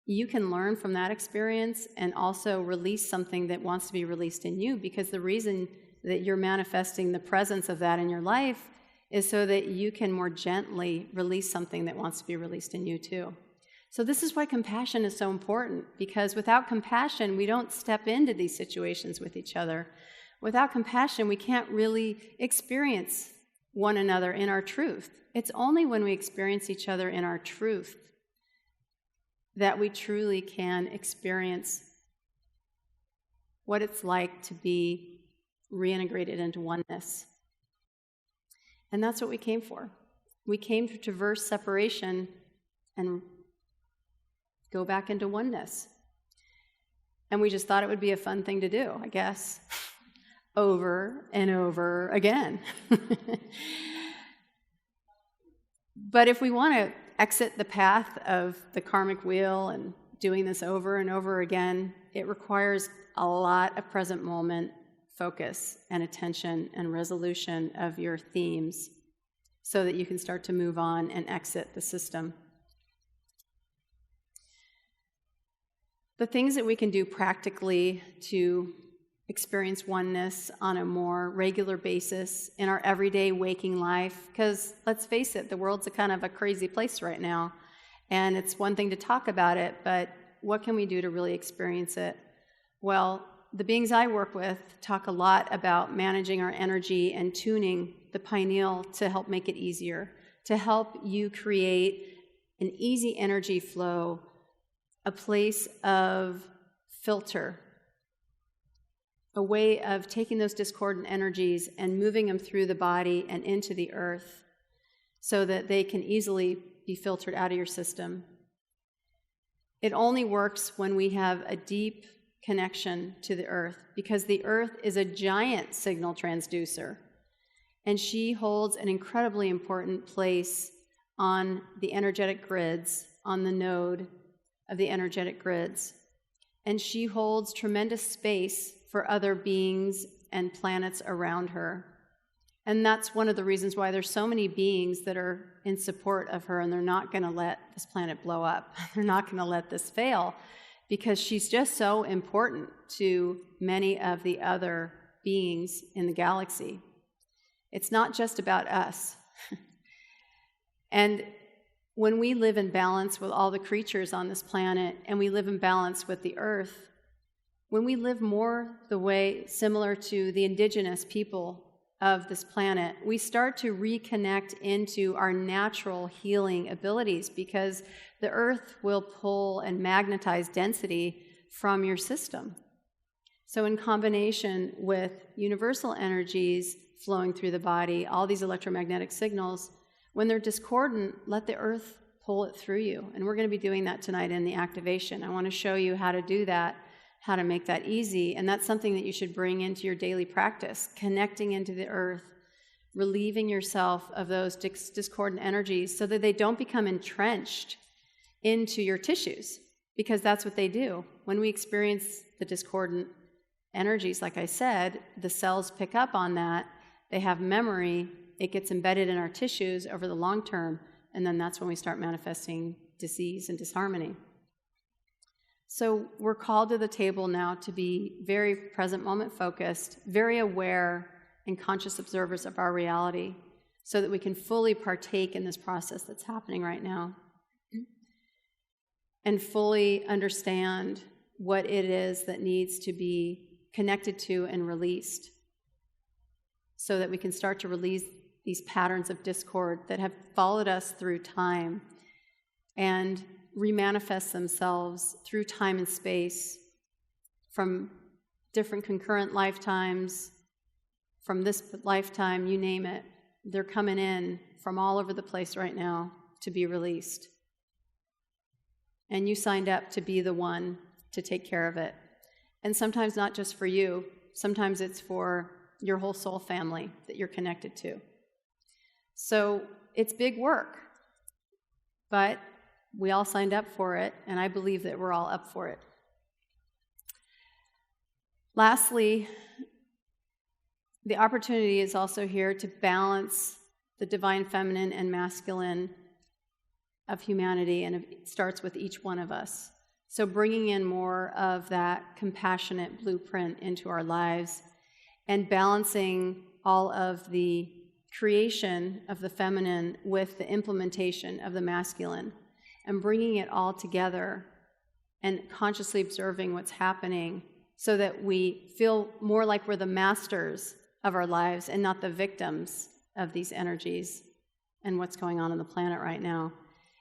you can learn from that experience and also release something that wants to be released in you, because the reason that you're manifesting the presence of that in your life is so that you can more gently release something that wants to be released in you too. So this is why compassion is so important, because without compassion, we don't step into these situations with each other. Without compassion, we can't really experience one another in our truth. It's only when we experience each other in our truth that we truly can experience what it's like to be reintegrated into oneness. And that's what we came for. We came to traverse separation and go back into oneness. And we just thought it would be a fun thing to do, I guess, over and over again. But if we want to exit the path of the karmic wheel and doing this over and over again, it requires a lot of present moment focus and attention and resolution of your themes so that you can start to move on and exit the system. The things that we can do practically to experience oneness on a more regular basis in our everyday waking life, because let's face it, the world's a kind of a crazy place right now, and it's one thing to talk about it, but what can we do to really experience it? Well, the beings I work with talk a lot about managing our energy and tuning the pineal to help make it easier, to help you create an easy energy flow, a place of filter, a way of taking those discordant energies and moving them through the body and into the earth so that they can easily be filtered out of your system. It only works when we have a deep connection to the earth, because the earth is a giant signal transducer, and she holds an incredibly important place on the energetic grids, on the node of the energetic grids. And she holds tremendous space for other beings and planets around her. And that's one of the reasons why there's so many beings that are in support of her, and they're not going to let this planet blow up. They're not going to let this fail, because she's just so important to many of the other beings in the galaxy. It's not just about us. And when we live in balance with all the creatures on this planet, and we live in balance with the earth, when we live more the way similar to the indigenous people of this planet, we start to reconnect into our natural healing abilities, because the earth will pull and magnetize density from your system. So in combination with universal energies flowing through the body, all these electromagnetic signals, when they're discordant, let the earth pull it through you. And we're going to be doing that tonight in the activation. I want to show you how to do that, how to make that easy, and that's something that you should bring into your daily practice, connecting into the earth, relieving yourself of those discordant energies so that they don't become entrenched into your tissues, because that's what they do. When we experience the discordant energies, like I said, the cells pick up on that, they have memory, it gets embedded in our tissues over the long term, and then that's when we start manifesting disease and disharmony. So we're called to the table now to be very present moment focused, very aware and conscious observers of our reality, so that we can fully partake in this process that's happening right now and fully understand what it is that needs to be connected to and released, so that we can start to release these patterns of discord that have followed us through time and remanifest themselves through time and space from different concurrent lifetimes, from this lifetime, you name it. They're coming in from all over the place right now to be released. And you signed up to be the one to take care of it. And sometimes not just for you, sometimes it's for your whole soul family that you're connected to. So it's big work, but we all signed up for it, and I believe that we're all up for it. Lastly, the opportunity is also here to balance the divine feminine and masculine of humanity, and it starts with each one of us. So bringing in more of that compassionate blueprint into our lives and balancing all of the creation of the feminine with the implementation of the masculine and bringing it all together and consciously observing what's happening so that we feel more like we're the masters of our lives and not the victims of these energies and what's going on the planet right now.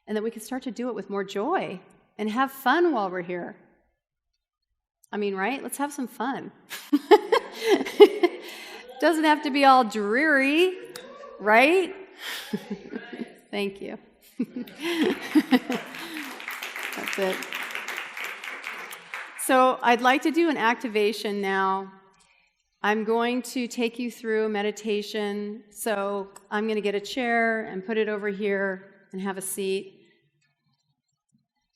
And that we can start to do it with more joy and have fun while we're here. I mean, right? Let's have some fun. Doesn't have to be all dreary, right? Thank you. That's it. So I'd like to do an activation now. I'm going to take you through a meditation. So I'm going to get a chair and put it over here and have a seat.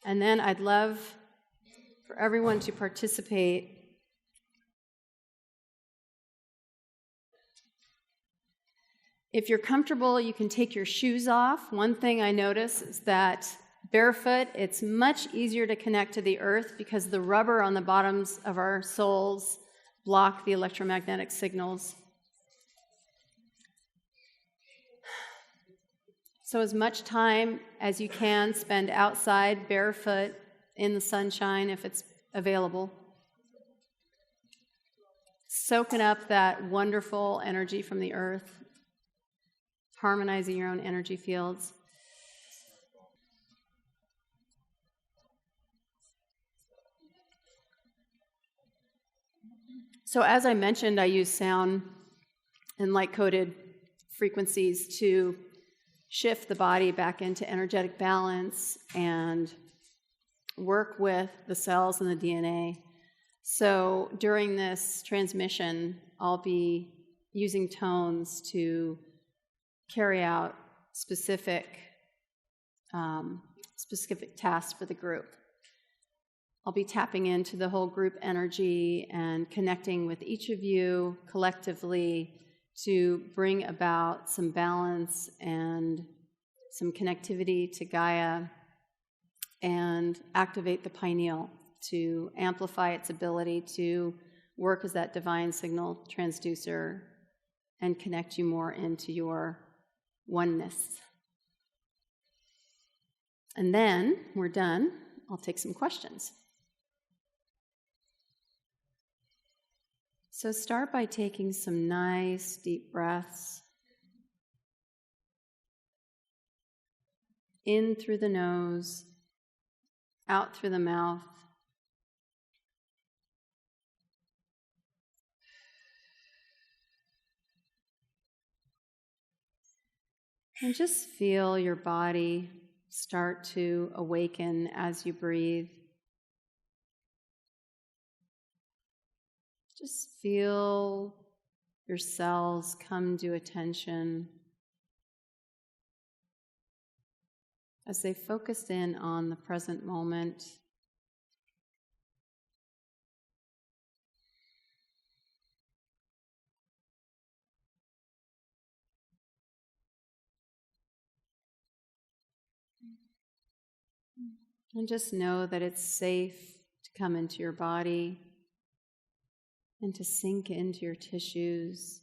And then I'd love for everyone to participate. If you're comfortable, you can take your shoes off. One thing I notice is that barefoot, it's much easier to connect to the earth because the rubber on the bottoms of our soles block the electromagnetic signals. So as much time as you can spend outside barefoot in the sunshine if it's available. Soaking up that wonderful energy from the earth. Harmonizing your own energy fields. So as I mentioned, I use sound and light-coded frequencies to shift the body back into energetic balance and work with the cells and the DNA. So during this transmission, I'll be using tones to carry out specific tasks for the group. I'll be tapping into the whole group energy and connecting with each of you collectively to bring about some balance and some connectivity to Gaia and activate the pineal to amplify its ability to work as that divine signal transducer and connect you more into your oneness. And then, we're done. I'll take some questions. So start by taking some nice deep breaths. In through the nose, out through the mouth. And just feel your body start to awaken as you breathe. Just feel your cells come to attention as they focus in on the present moment. And just know that it's safe to come into your body and to sink into your tissues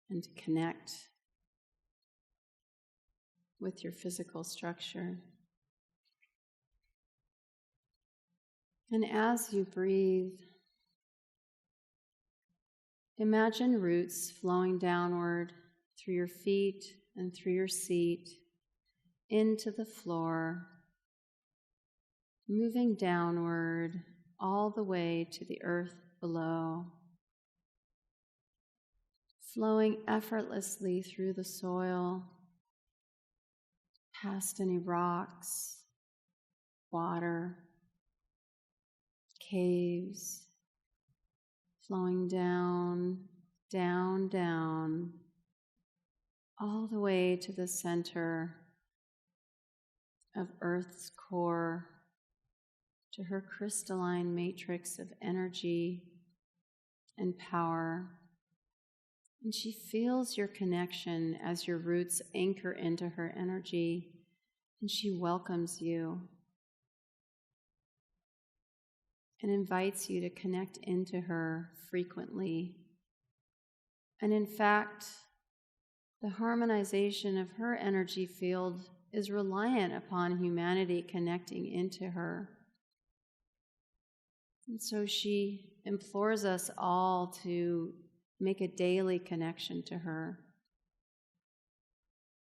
and to connect with your physical structure. And as you breathe, Imagine roots flowing downward through your feet and through your seat into the floor, moving downward all the way to the earth below, flowing effortlessly through the soil, past any rocks, water, caves, flowing down, down, down, all the way to the center of Earth's core, to her crystalline matrix of energy and power. And she feels your connection as your roots anchor into her energy, and she welcomes you and invites you to connect into her frequently. And in fact, the harmonization of her energy field is reliant upon humanity connecting into her. And so she implores us all to make a daily connection to her.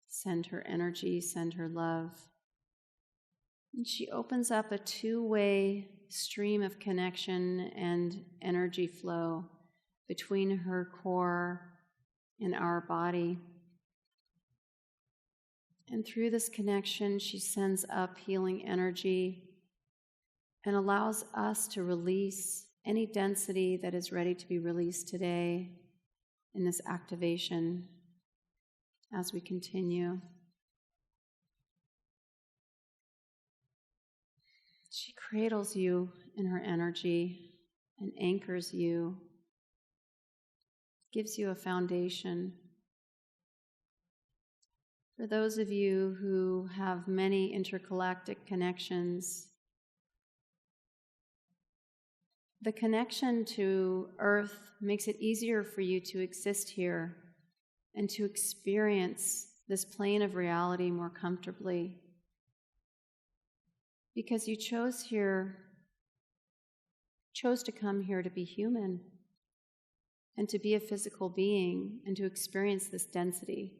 Send her energy, send her love. And she opens up a two-way stream of connection and energy flow between her core and our body. And through this connection, she sends up healing energy and allows us to release any density that is ready to be released today in this activation as we continue. She cradles you in her energy and anchors you, gives you a foundation. For those of you who have many intergalactic connections, the connection to Earth makes it easier for you to exist here and to experience this plane of reality more comfortably. Because you chose to come here to be human and to be a physical being and to experience this density.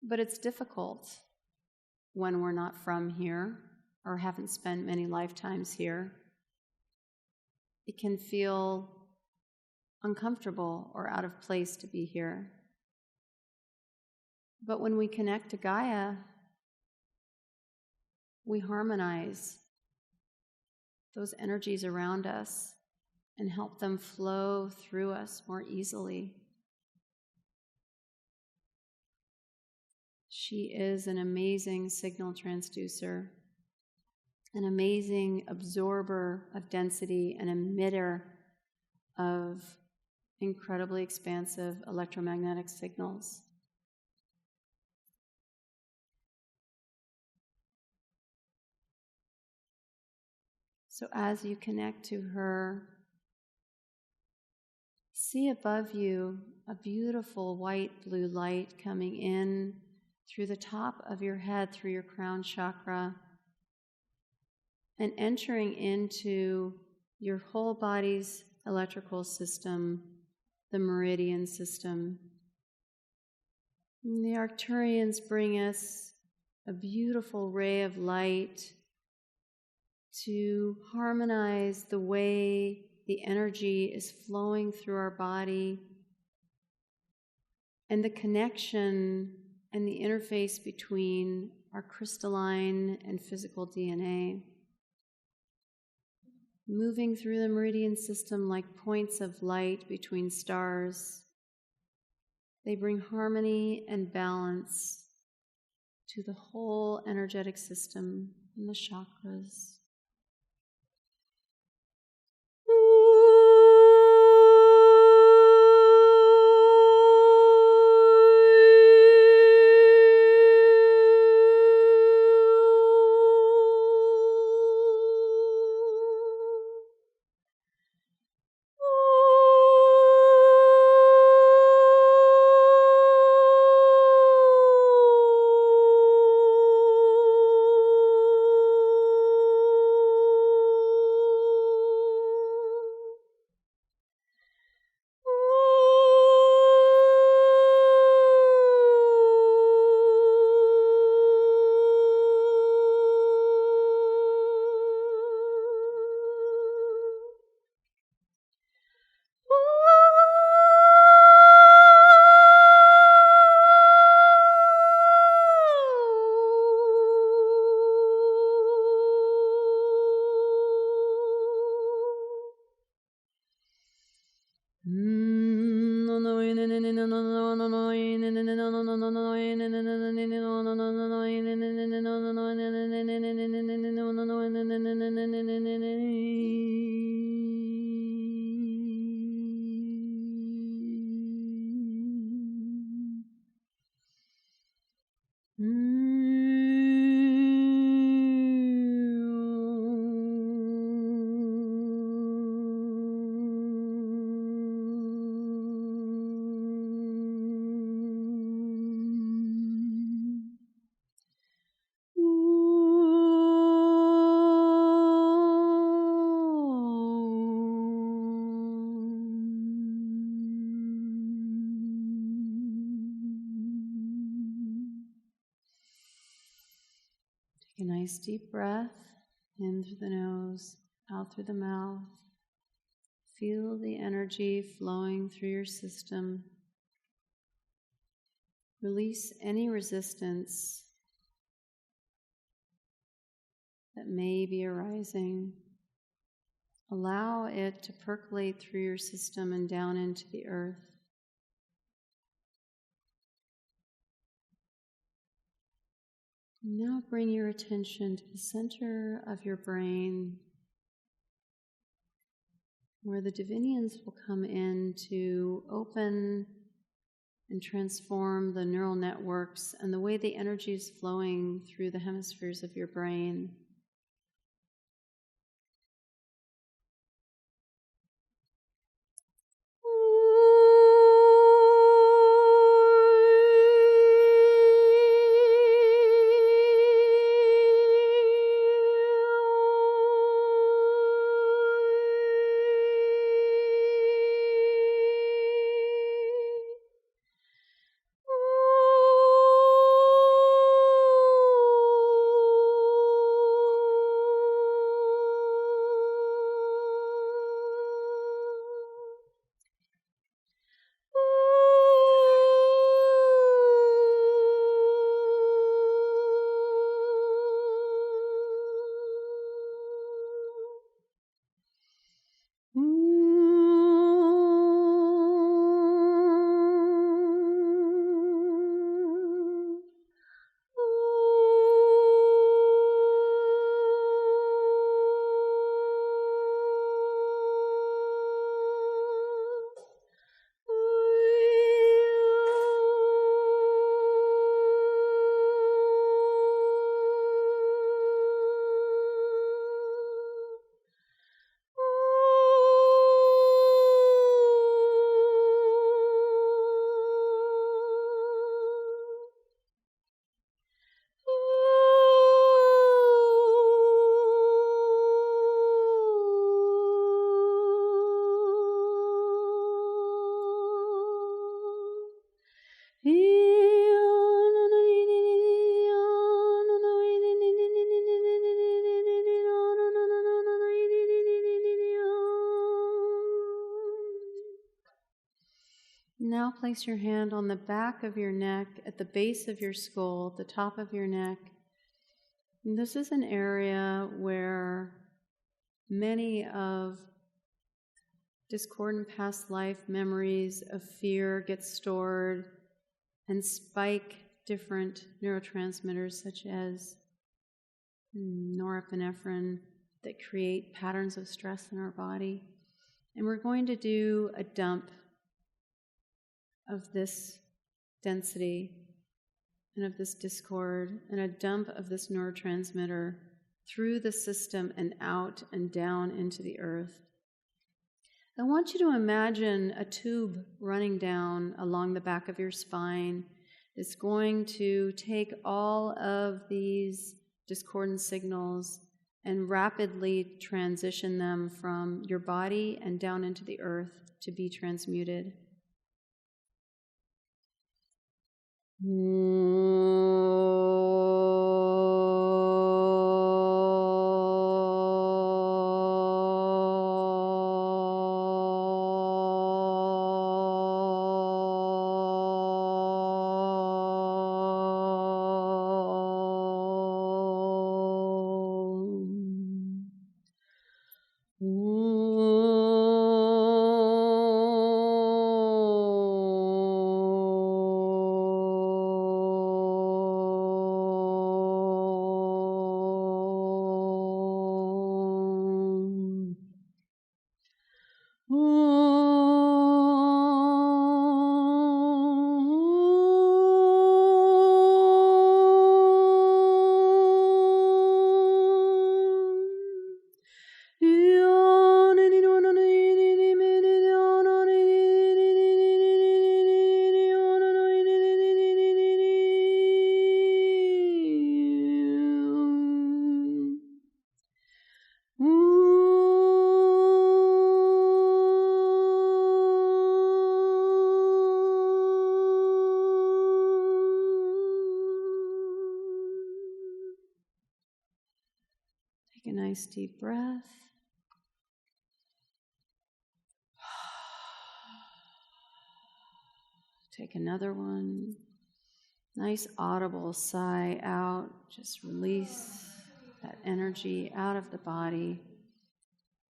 But it's difficult when we're not from here or haven't spent many lifetimes here. It can feel uncomfortable or out of place to be here. But when we connect to Gaia, we harmonize those energies around us and help them flow through us more easily. She is an amazing signal transducer, an amazing absorber of density, an emitter of incredibly expansive electromagnetic signals. So as you connect to her, see above you a beautiful white-blue light coming in through the top of your head, through your crown chakra, and entering into your whole body's electrical system, the meridian system. And the Arcturians bring us a beautiful ray of light to harmonize the way the energy is flowing through our body and the connection and the interface between our crystalline and physical DNA. Moving through the meridian system like points of light between stars, they bring harmony and balance to the whole energetic system and the chakras. Take a nice deep breath in through the nose, out through the mouth. Feel the energy flowing through your system. Release any resistance that may be arising. Allow it to percolate through your system and down into the earth. Now bring your attention to the center of your brain, where the Divinians will come in to open and transform the neural networks and the way the energy is flowing through the hemispheres of your brain. Now place your hand on the back of your neck, at the base of your skull, the top of your neck. And this is an area where many of discordant past life memories of fear get stored and spike different neurotransmitters such as norepinephrine that create patterns of stress in our body. And we're going to do a dump of this density and of this discord and a dump of this neurotransmitter through the system and out and down into the earth. I want you to imagine a tube running down along the back of your spine. It's going to take all of these discordant signals and rapidly transition them from your body and down into the earth to be transmuted. Take a nice deep breath. Take another one. Nice audible sigh out. Just release that energy out of the body.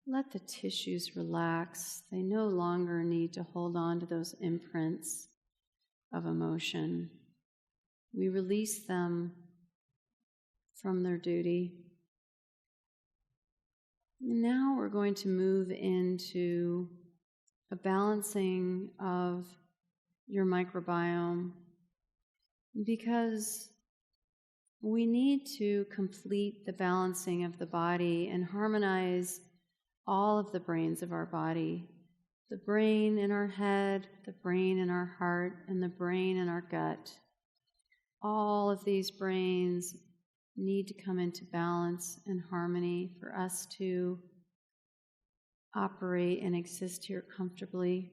Let the tissues relax. They no longer need to hold on to those imprints of emotion. We release them from their duty. And now we're going to move into a balancing of your microbiome, because we need to complete the balancing of the body and harmonize all of the brains of our body. The brain in our head, the brain in our heart, and the brain in our gut. All of these brains need to come into balance and harmony for us to operate and exist here comfortably.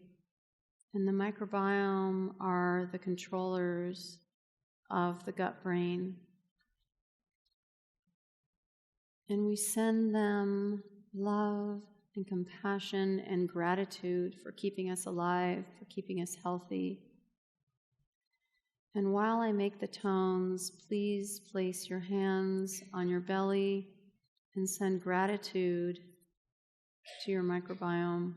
And the microbiome are the controllers of the gut brain. And we send them love and compassion and gratitude for keeping us alive, for keeping us healthy. And while I make the tones, please place your hands on your belly and send gratitude to your microbiome.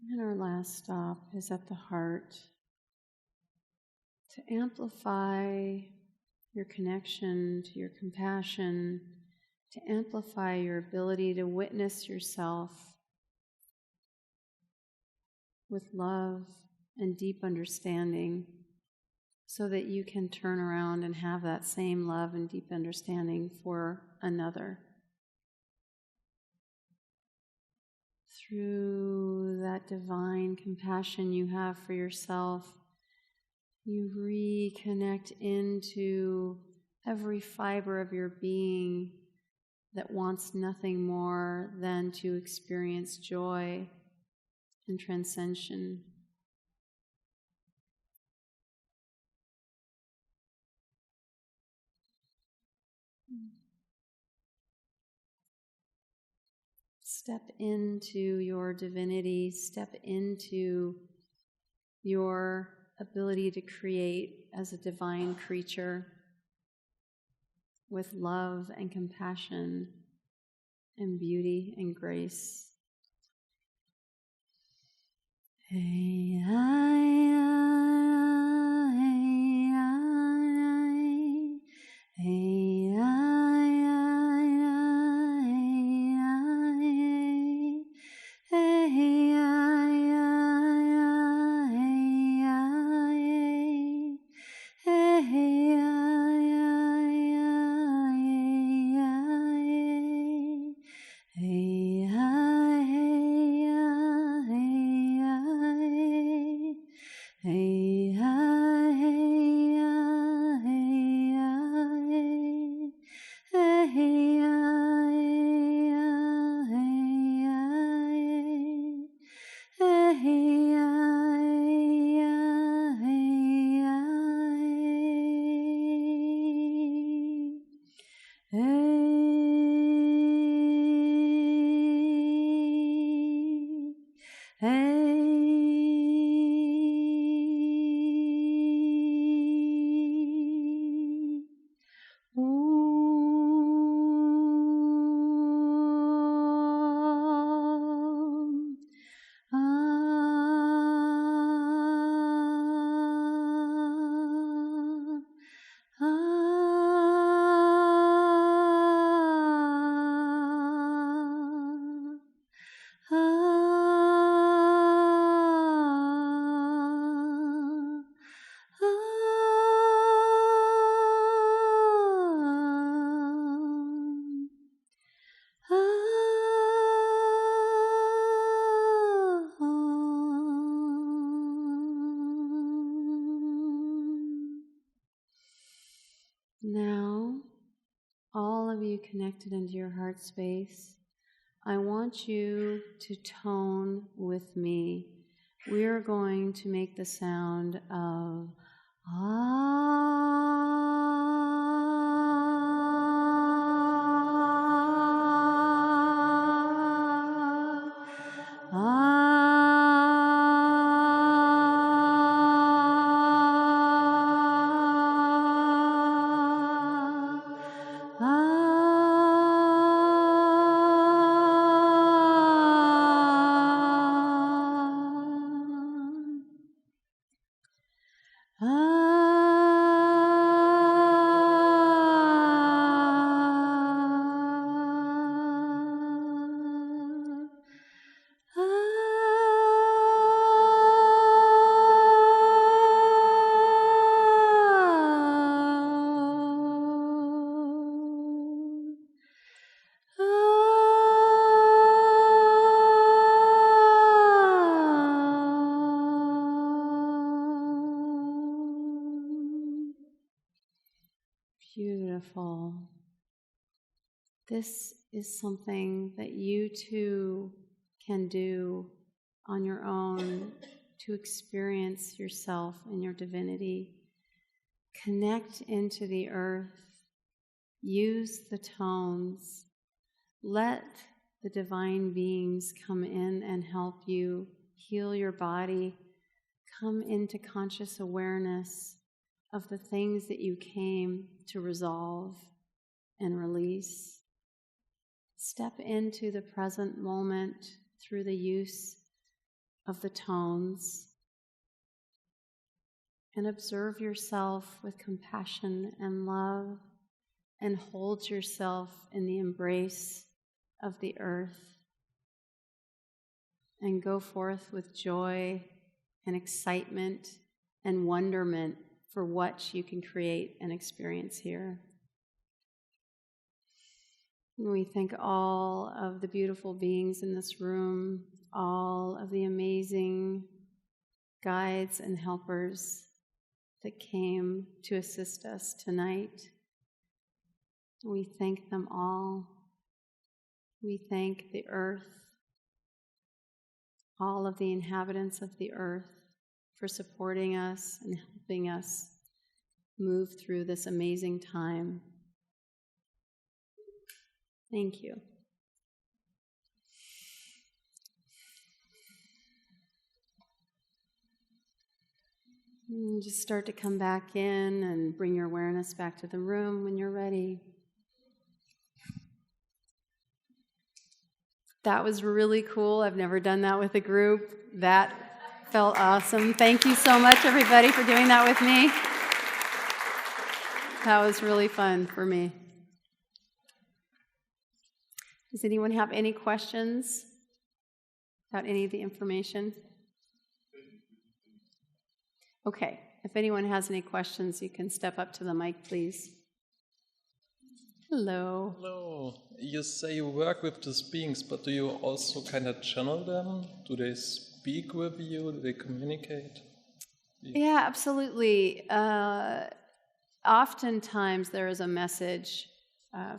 And our last stop is at the heart. To amplify your connection to your compassion, to amplify your ability to witness yourself with love and deep understanding, so that you can turn around and have that same love and deep understanding for another. Through that divine compassion you have for yourself, you reconnect into every fiber of your being that wants nothing more than to experience joy and transcension. Step into your divinity, step into your ability to create as a divine creature with love and compassion and beauty and grace. Hey, Now, all of you connected into your heart space, I want you to tone with me. We are going to make the sound of beautiful. This is something that you too can do on your own to experience yourself and your divinity. Connect into the earth. Use the tones. Let the divine beings come in and help you heal your body. Come into conscious awareness of the things that you came to resolve and release. Step into the present moment through the use of the tones and observe yourself with compassion and love and hold yourself in the embrace of the earth and go forth with joy and excitement and wonderment for what you can create and experience here. We thank all of the beautiful beings in this room, all of the amazing guides and helpers that came to assist us tonight. We thank them all. We thank the earth, all of the inhabitants of the earth, for supporting us and helping us move through this amazing time. Thank you. And just start to come back in and bring your awareness back to the room when you're ready. That was really cool. I've never done that with a group. That felt awesome. Thank you so much, everybody, for doing that with me. That was really fun for me. Does anyone have any questions about any of the information? Okay, if anyone has any questions, you can step up to the mic, please. Hello. Hello. You say you work with these beings, but do you also kind of channel them? Do they speak with you? Do they communicate? Yeah, absolutely. Oftentimes there is a message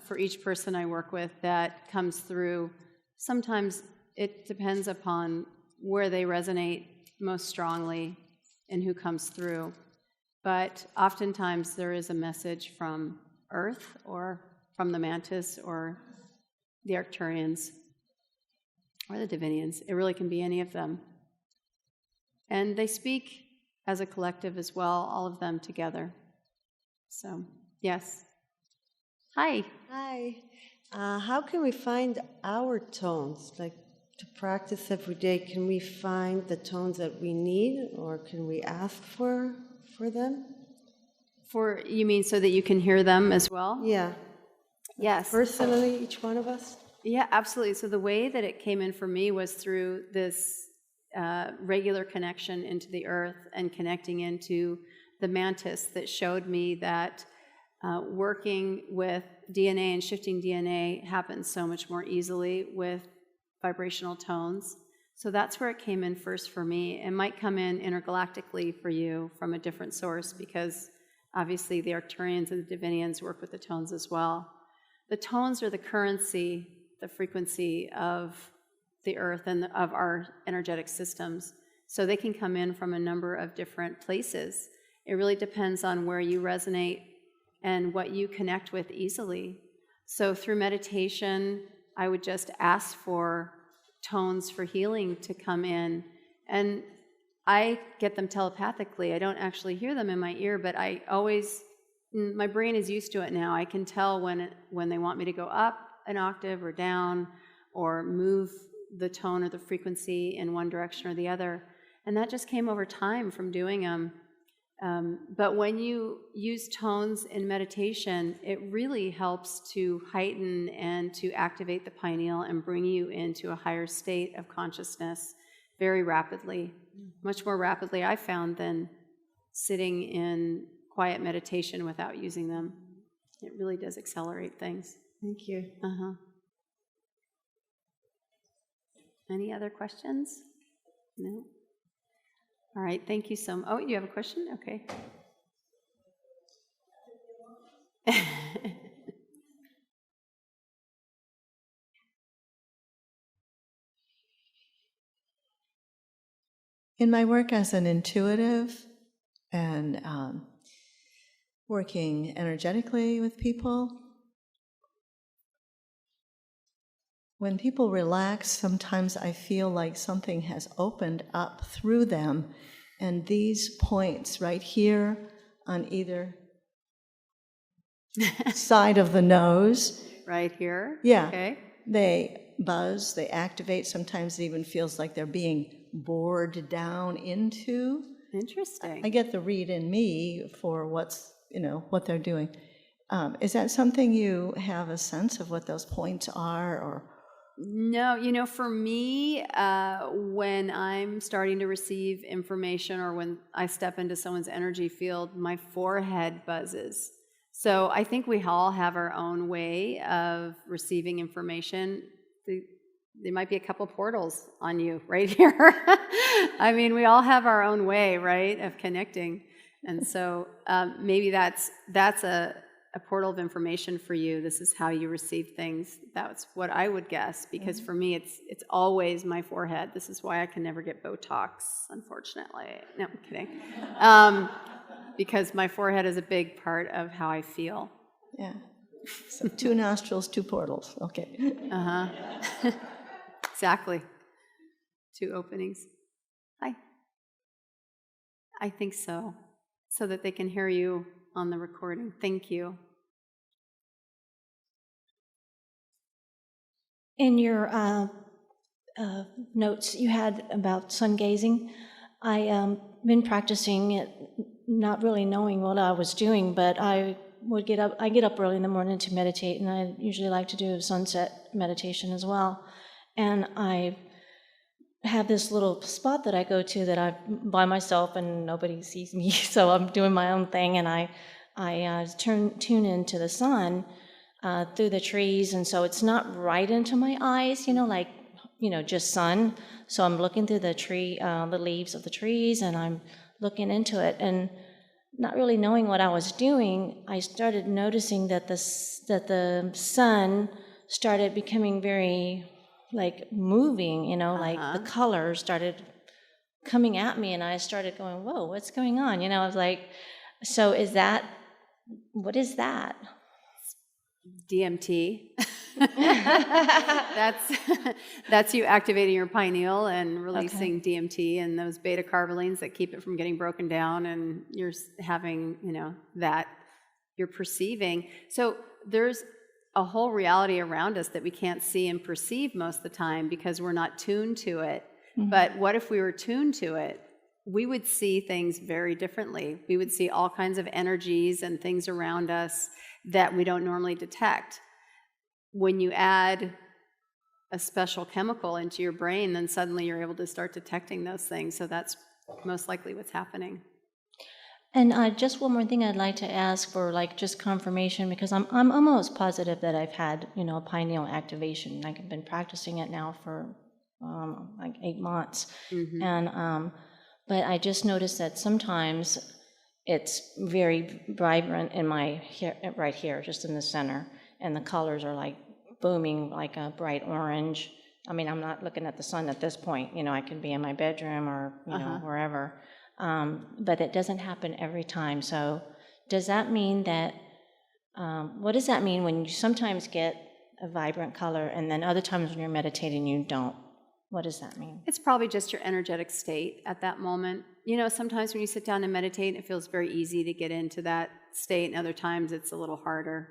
for each person I work with that comes through. Sometimes it depends upon where they resonate most strongly and who comes through. But oftentimes there is a message from Earth or from the Mantis or the Arcturians or the Divinians. It really can be any of them. And they speak as a collective as well, all of them together. So, yes. Hi. Hi. How can we find our tones? Like, to practice every day, can we find the tones that we need, or can we ask for them? You mean so that you can hear them as well? Yeah. Yes. Personally, each one of us? Yeah, absolutely. So the way that it came in for me was through this regular connection into the earth and connecting into the Mantis that showed me that working with DNA and shifting DNA happens so much more easily with vibrational tones. So that's where it came in first for me. It might come in intergalactically for you from a different source, because obviously the Arcturians and the Divinians work with the tones as well. The tones are the currency, the frequency of the earth and of our energetic systems. So they can come in from a number of different places. It really depends on where you resonate and what you connect with easily. So through meditation, I would just ask for tones for healing to come in. And I get them telepathically. I don't actually hear them in my ear, but my brain is used to it now. I can tell when they want me to go up an octave or down, or move the tone or the frequency in one direction or the other. And that just came over time from doing them. But when you use tones in meditation, it really helps to heighten and to activate the pineal and bring you into a higher state of consciousness very rapidly, much more rapidly, I found, than sitting in quiet meditation without using them. It really does accelerate things. Thank you. Any other questions? No? All right, thank you so much. Oh, you have a question? Okay. In my work as an intuitive and working energetically with people, when people relax, sometimes I feel like something has opened up through them, and these points right here on either side of the nose. Right here? Yeah. Okay. They buzz, they activate. Sometimes it even feels like they're being bored down into. Interesting. I get the read in me for what they're doing. Is that something you have a sense of what those points are, or? No, for me, when I'm starting to receive information or when I step into someone's energy field, my forehead buzzes. So I think we all have our own way of receiving information. There might be a couple portals on you right here. I mean, we all have our own way, right, of connecting. And so maybe that's a portal of information for you. This is how you receive things. That's what I would guess, because for me, it's always my forehead. This is why I can never get Botox, unfortunately. No, I'm kidding. Because my forehead is a big part of how I feel. Yeah. So 2 nostrils, 2 portals. Okay. Uh-huh. Exactly. 2 openings. Hi. I think so. So that they can hear you on the recording. Thank you. In your notes you had about sun gazing, I been practicing it, not really knowing what I was doing, but I get up early in the morning to meditate, and I usually like to do a sunset meditation as well. And I have this little spot that I go to that I'm by myself and nobody sees me, so I'm doing my own thing, and I tune into the sun through the trees, and so it's not right into my eyes, like just sun. So I'm looking through the leaves of the trees, and I'm looking into it, and not really knowing what I was doing, I started noticing that the sun started becoming very moving, like the colors started coming at me, and I started going, whoa, what's going on? I was like, so what is that? DMT. That's you activating your pineal and releasing DMT and those beta carbolines that keep it from getting broken down, and you're having, that you're perceiving. So there's a whole reality around us that we can't see and perceive most of the time because we're not tuned to it. Mm-hmm. But what if we were tuned to it? We would see things very differently. We would see all kinds of energies and things around us that we don't normally detect. When you add a special chemical into your brain, then suddenly you're able to start detecting those things. So that's most likely what's happening. And just one more thing I'd like to ask for, just confirmation, because I'm almost positive that I've had, pineal activation. I've been practicing it now for 8 months, mm-hmm. And but I just noticed that sometimes it's very vibrant in my hair, right here, just in the center, and the colors are booming, like a bright orange. I mean, I'm not looking at the sun at this point. I can be in my bedroom or wherever. But it doesn't happen every time. So does that mean that, what does that mean when you sometimes get a vibrant color and then other times when you're meditating you don't? What does that mean? It's probably just your energetic state at that moment. Sometimes when you sit down and meditate, it feels very easy to get into that state, and other times it's a little harder.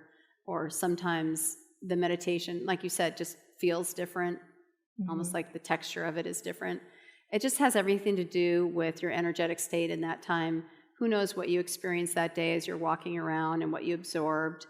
Or sometimes the meditation, like you said, just feels different, mm-hmm. almost like the texture of it is different. It just has everything to do with your energetic state in that time. Who knows what you experienced that day as you're walking around and what you absorbed.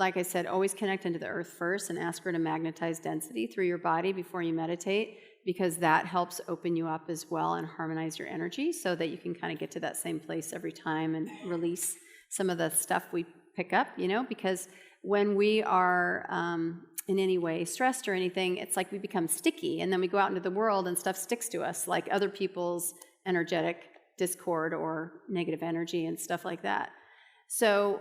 Like I said, always connect into the earth first and ask her to magnetize density through your body before you meditate, because that helps open you up as well and harmonize your energy so that you can kind of get to that same place every time and release some of the stuff we pick up, because when we are in any way stressed or anything, it's like we become sticky, and then we go out into the world and stuff sticks to us, like other people's energetic discord or negative energy and stuff like that. So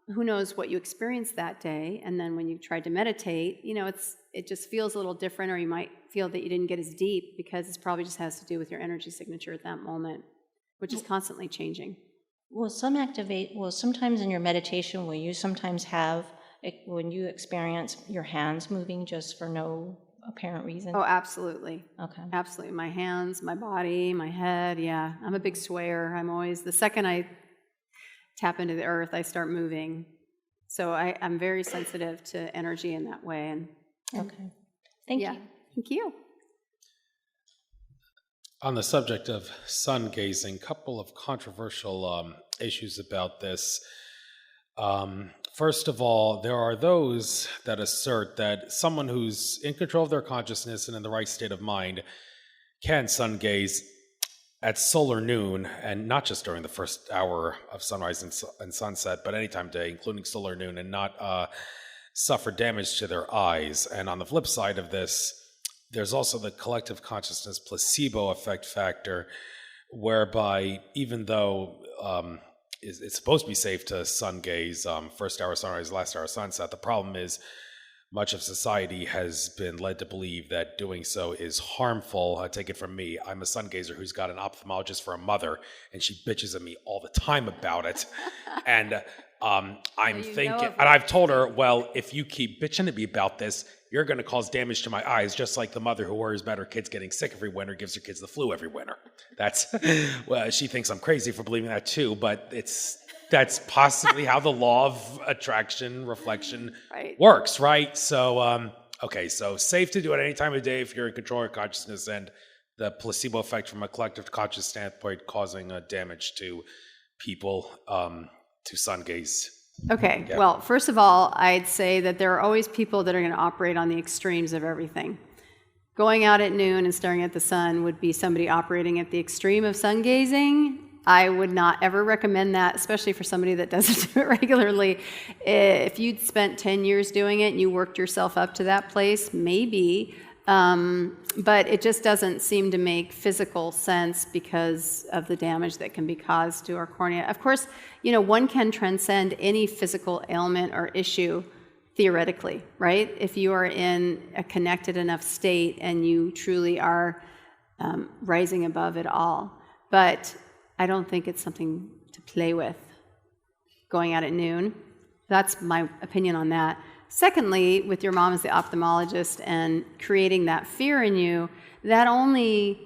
who knows what you experienced that day, and then when you tried to meditate, it just feels a little different, or you might feel that you didn't get as deep because it probably just has to do with your energy signature at that moment, which is constantly changing. Well, sometimes in your meditation, will you sometimes have, when you experience your hands moving just for no apparent reason? Oh, absolutely. Okay. Absolutely. My hands, my body, my head, yeah. I'm a big swayer. I'm always, the second I tap into the earth, I start moving. So I'm very sensitive to energy in that way. And okay. Thank you. Thank you. On the subject of sun gazing, couple of controversial issues about this. First of all, there are those that assert that someone who's in control of their consciousness and in the right state of mind can sun gaze at solar noon, and not just during the first hour of sunrise and sunset, but any time of day, including solar noon, and not suffer damage to their eyes. And on the flip side of this, there's also the collective consciousness placebo effect factor, whereby even though it's supposed to be safe to sun gaze, first hour sunrise, last hour sunset. The problem is much of society has been led to believe that doing so is harmful. Take it from me. I'm a sun gazer who's got an ophthalmologist for a mother, and she bitches at me all the time about it. And I'm thinking, and I've told her, well, if you keep bitching at me about this, you're going to cause damage to my eyes, just like the mother who worries about her kids getting sick every winter, gives her kids the flu every winter. That's, well, she thinks I'm crazy for believing that too, but that's possibly how the law of attraction, reflection works, right? So, okay, so safe to do at any time of day if you're in control of your consciousness, and the placebo effect from a collective conscious standpoint causing damage to people to sun gaze. Okay, well, first of all, I'd say that there are always people that are going to operate on the extremes of everything. Going out at noon and staring at the sun would be somebody operating at the extreme of sun gazing. I would not ever recommend that, especially for somebody that doesn't do it regularly. If you'd spent 10 years doing it and you worked yourself up to that place, maybe. But it just doesn't seem to make physical sense because of the damage that can be caused to our cornea. Of course, one can transcend any physical ailment or issue theoretically, right? If you are in a connected enough state and you truly are rising above it all. But I don't think it's something to play with going out at noon. That's my opinion on that. Secondly, with your mom as the ophthalmologist and creating that fear in you, that only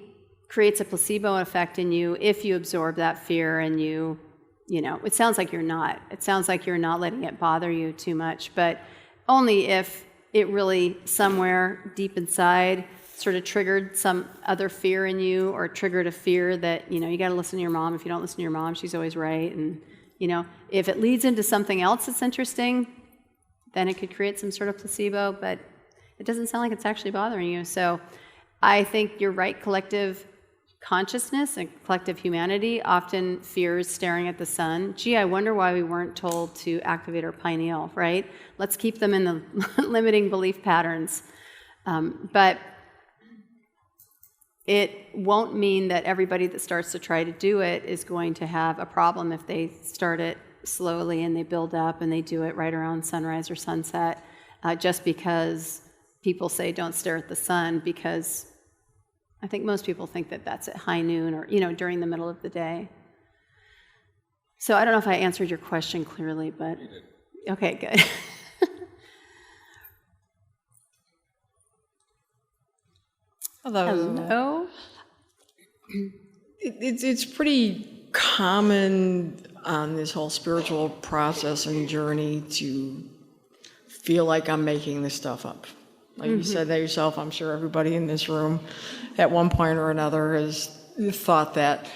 creates a placebo effect in you if you absorb that fear and it sounds like you're not. It sounds like you're not letting it bother you too much, but only if it really somewhere deep inside sort of triggered some other fear in you, or triggered a fear that, you got to listen to your mom. If you don't listen to your mom, she's always right. And, if it leads into something else that's interesting, then it could create some sort of placebo, but it doesn't sound like it's actually bothering you. So I think you're right. Collective consciousness and collective humanity often fears staring at the sun. Gee, I wonder why we weren't told to activate our pineal, right? Let's keep them in the limiting belief patterns. But it won't mean that everybody that starts to try to do it is going to have a problem if they start it slowly and they build up and they do it right around sunrise or sunset, just because people say don't stare at the sun, because I think most people think that that's at high noon or, during the middle of the day. So I don't know if I answered your question clearly, but okay, good. Hello. It's pretty common on this whole spiritual process and journey to feel like I'm making this stuff up. Like you said that yourself, I'm sure everybody in this room at one point or another has thought that.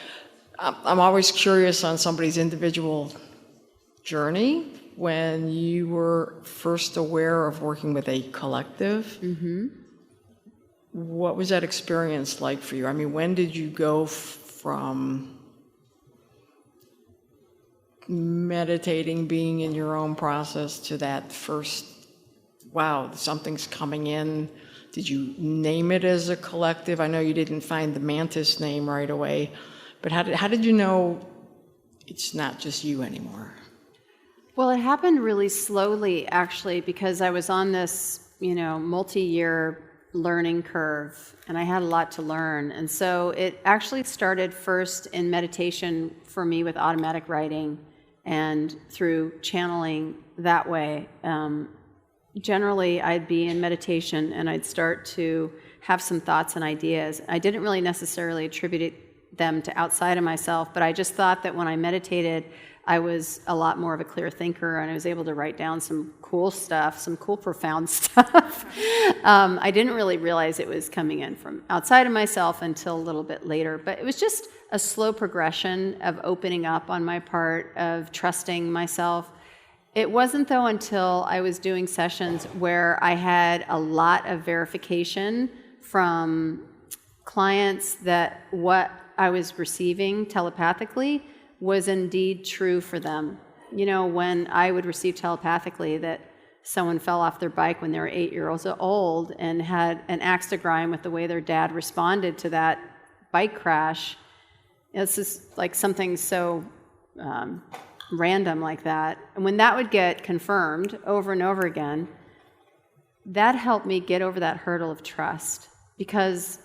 I'm always curious on somebody's individual journey. When you were first aware of working with a collective, what was that experience like for you? I mean, when did you go from meditating, being in your own process, to that first, wow, something's coming in? Did you name it as a collective? I know you didn't find the mantis name right away, but how did you know it's not just you anymore? Well, it happened really slowly, actually, because I was on this, multi-year learning curve, and I had a lot to learn. And so it actually started first in meditation for me with automatic writing and through channeling that way. Generally, I'd be in meditation and I'd start to have some thoughts and ideas. I didn't really necessarily attribute them to outside of myself, but I just thought that when I meditated, I was a lot more of a clear thinker, and I was able to write down some cool stuff, some cool, profound stuff. I didn't really realize it was coming in from outside of myself until a little bit later, but it was just a slow progression of opening up on my part, of trusting myself. It wasn't, though, until I was doing sessions where I had a lot of verification from clients that what I was receiving telepathically was indeed true for them. When I would receive telepathically that someone fell off their bike when they were 8 years old and had an axe to grind with the way their dad responded to that bike crash, this is like something so random like that. And when that would get confirmed over and over again, that helped me get over that hurdle of trust, because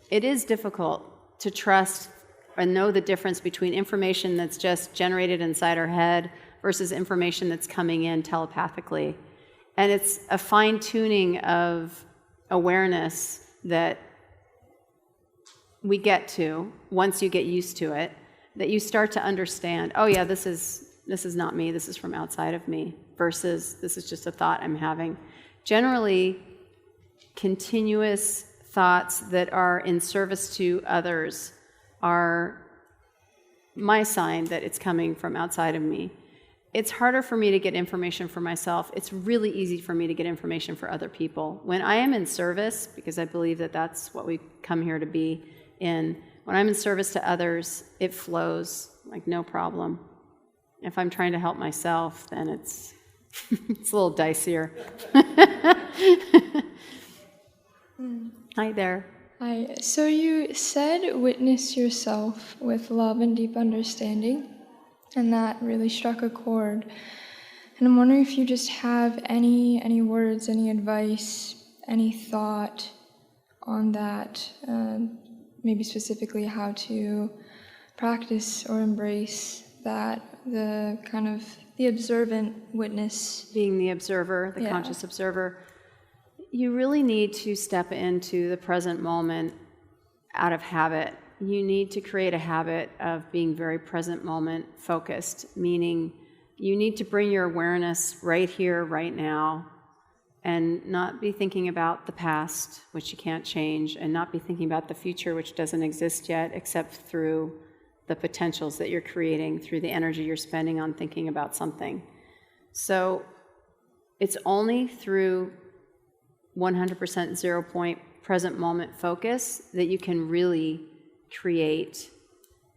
it is difficult to trust and know the difference between information that's just generated inside our head versus information that's coming in telepathically. And it's a fine-tuning of awareness that we get to once you get used to it, that you start to understand, oh yeah, this is not me, this is from outside of me, versus this is just a thought I'm having. Generally, continuous thoughts that are in service to others are my sign that it's coming from outside of me. It's harder for me to get information for myself. It's really easy for me to get information for other people. When I am in service, because I believe that that's what we come here to be in, when I'm in service to others, it flows like no problem. If I'm trying to help myself, then it's it's a little dicier. Hi there. Hi. So you said witness yourself with love and deep understanding, and that really struck a chord. And I'm wondering if you just have any words, any advice, any thought on that, maybe specifically how to practice or embrace that, the kind of the observant witness. Being the observer, the conscious observer. You really need to step into the present moment out of habit. You need to create a habit of being very present moment focused, meaning you need to bring your awareness right here, right now, and not be thinking about the past, which you can't change, and not be thinking about the future, which doesn't exist yet, except through the potentials that you're creating, through the energy you're spending on thinking about something. So it's only through 100% 0 point present moment focus that you can really create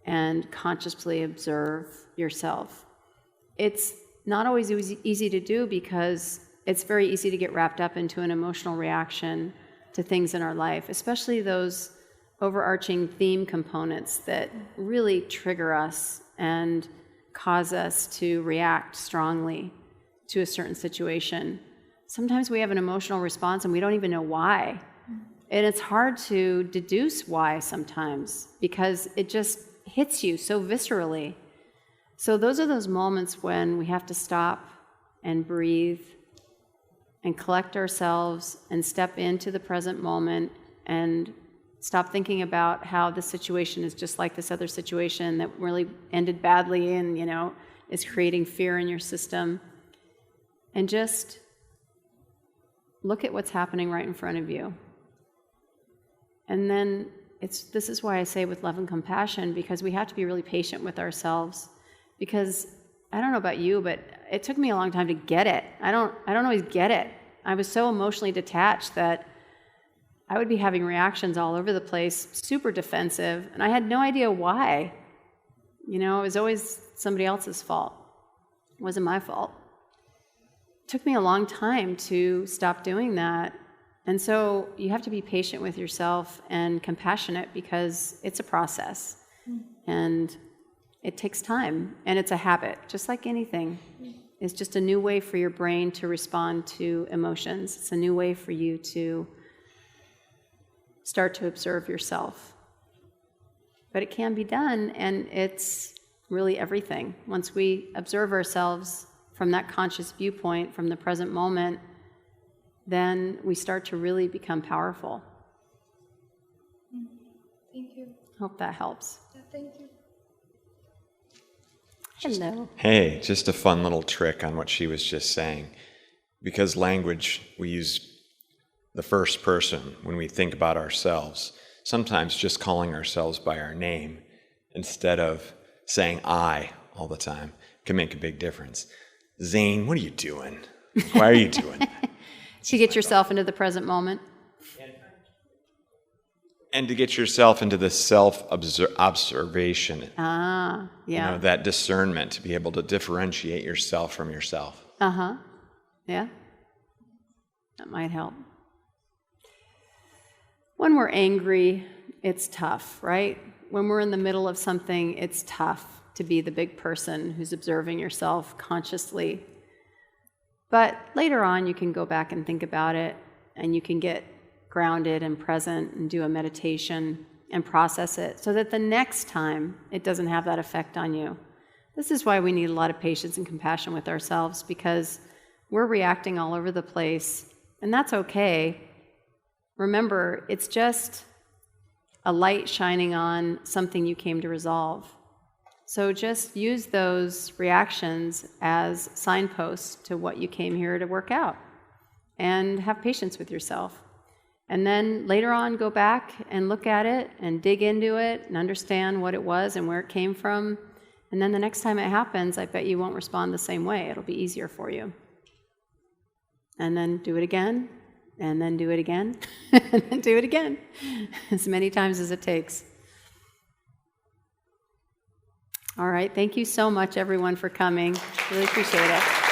and consciously observe yourself. It's not always easy to do, because it's very easy to get wrapped up into an emotional reaction to things in our life, especially those overarching theme components that really trigger us and cause us to react strongly to a certain situation. Sometimes we have an emotional response and we don't even know why. And it's hard to deduce why sometimes, because it just hits you so viscerally. So those are those moments when we have to stop and breathe and collect ourselves and step into the present moment and stop thinking about how this situation is just like this other situation that really ended badly and, is creating fear in your system. And just look at what's happening right in front of you. And then this is why I say with love and compassion, because we have to be really patient with ourselves. Because I don't know about you, but it took me a long time to get it. I don't always get it. I was so emotionally detached that I would be having reactions all over the place, super defensive, and I had no idea why. It was always somebody else's fault. It wasn't my fault. It took me a long time to stop doing that. And so you have to be patient with yourself and compassionate, because it's a process. And it takes time. And it's a habit, just like anything. It's just a new way for your brain to respond to emotions. It's a new way for you to start to observe yourself. But it can be done, and it's really everything. Once we observe ourselves from that conscious viewpoint, from the present moment, then we start to really become powerful. Thank you. Hope that helps. Yeah, thank you. Hello. Hey, just a fun little trick on what she was just saying. Because language, we use the first person when we think about ourselves. Sometimes just calling ourselves by our name instead of saying I all the time can make a big difference. Zane, what are you doing? Why are you doing that? To get yourself into the present moment. And to get yourself into the self-observation. Yeah. That discernment, to be able to differentiate yourself from yourself. Yeah. That might help. When we're angry, it's tough, right? When we're in the middle of something, it's tough to be the big person who's observing yourself consciously. But later on, you can go back and think about it, and you can get grounded and present and do a meditation and process it so that the next time it doesn't have that effect on you. This is why we need a lot of patience and compassion with ourselves, because we're reacting all over the place, and that's okay. Remember, it's just a light shining on something you came to resolve. So just use those reactions as signposts to what you came here to work out, and have patience with yourself. And then later on, go back and look at it and dig into it and understand what it was and where it came from. And then the next time it happens, I bet you won't respond the same way. It'll be easier for you. And then do it again, and then do it again, and then do it again, as many times as it takes. All right, thank you so much, everyone, for coming. Really appreciate it.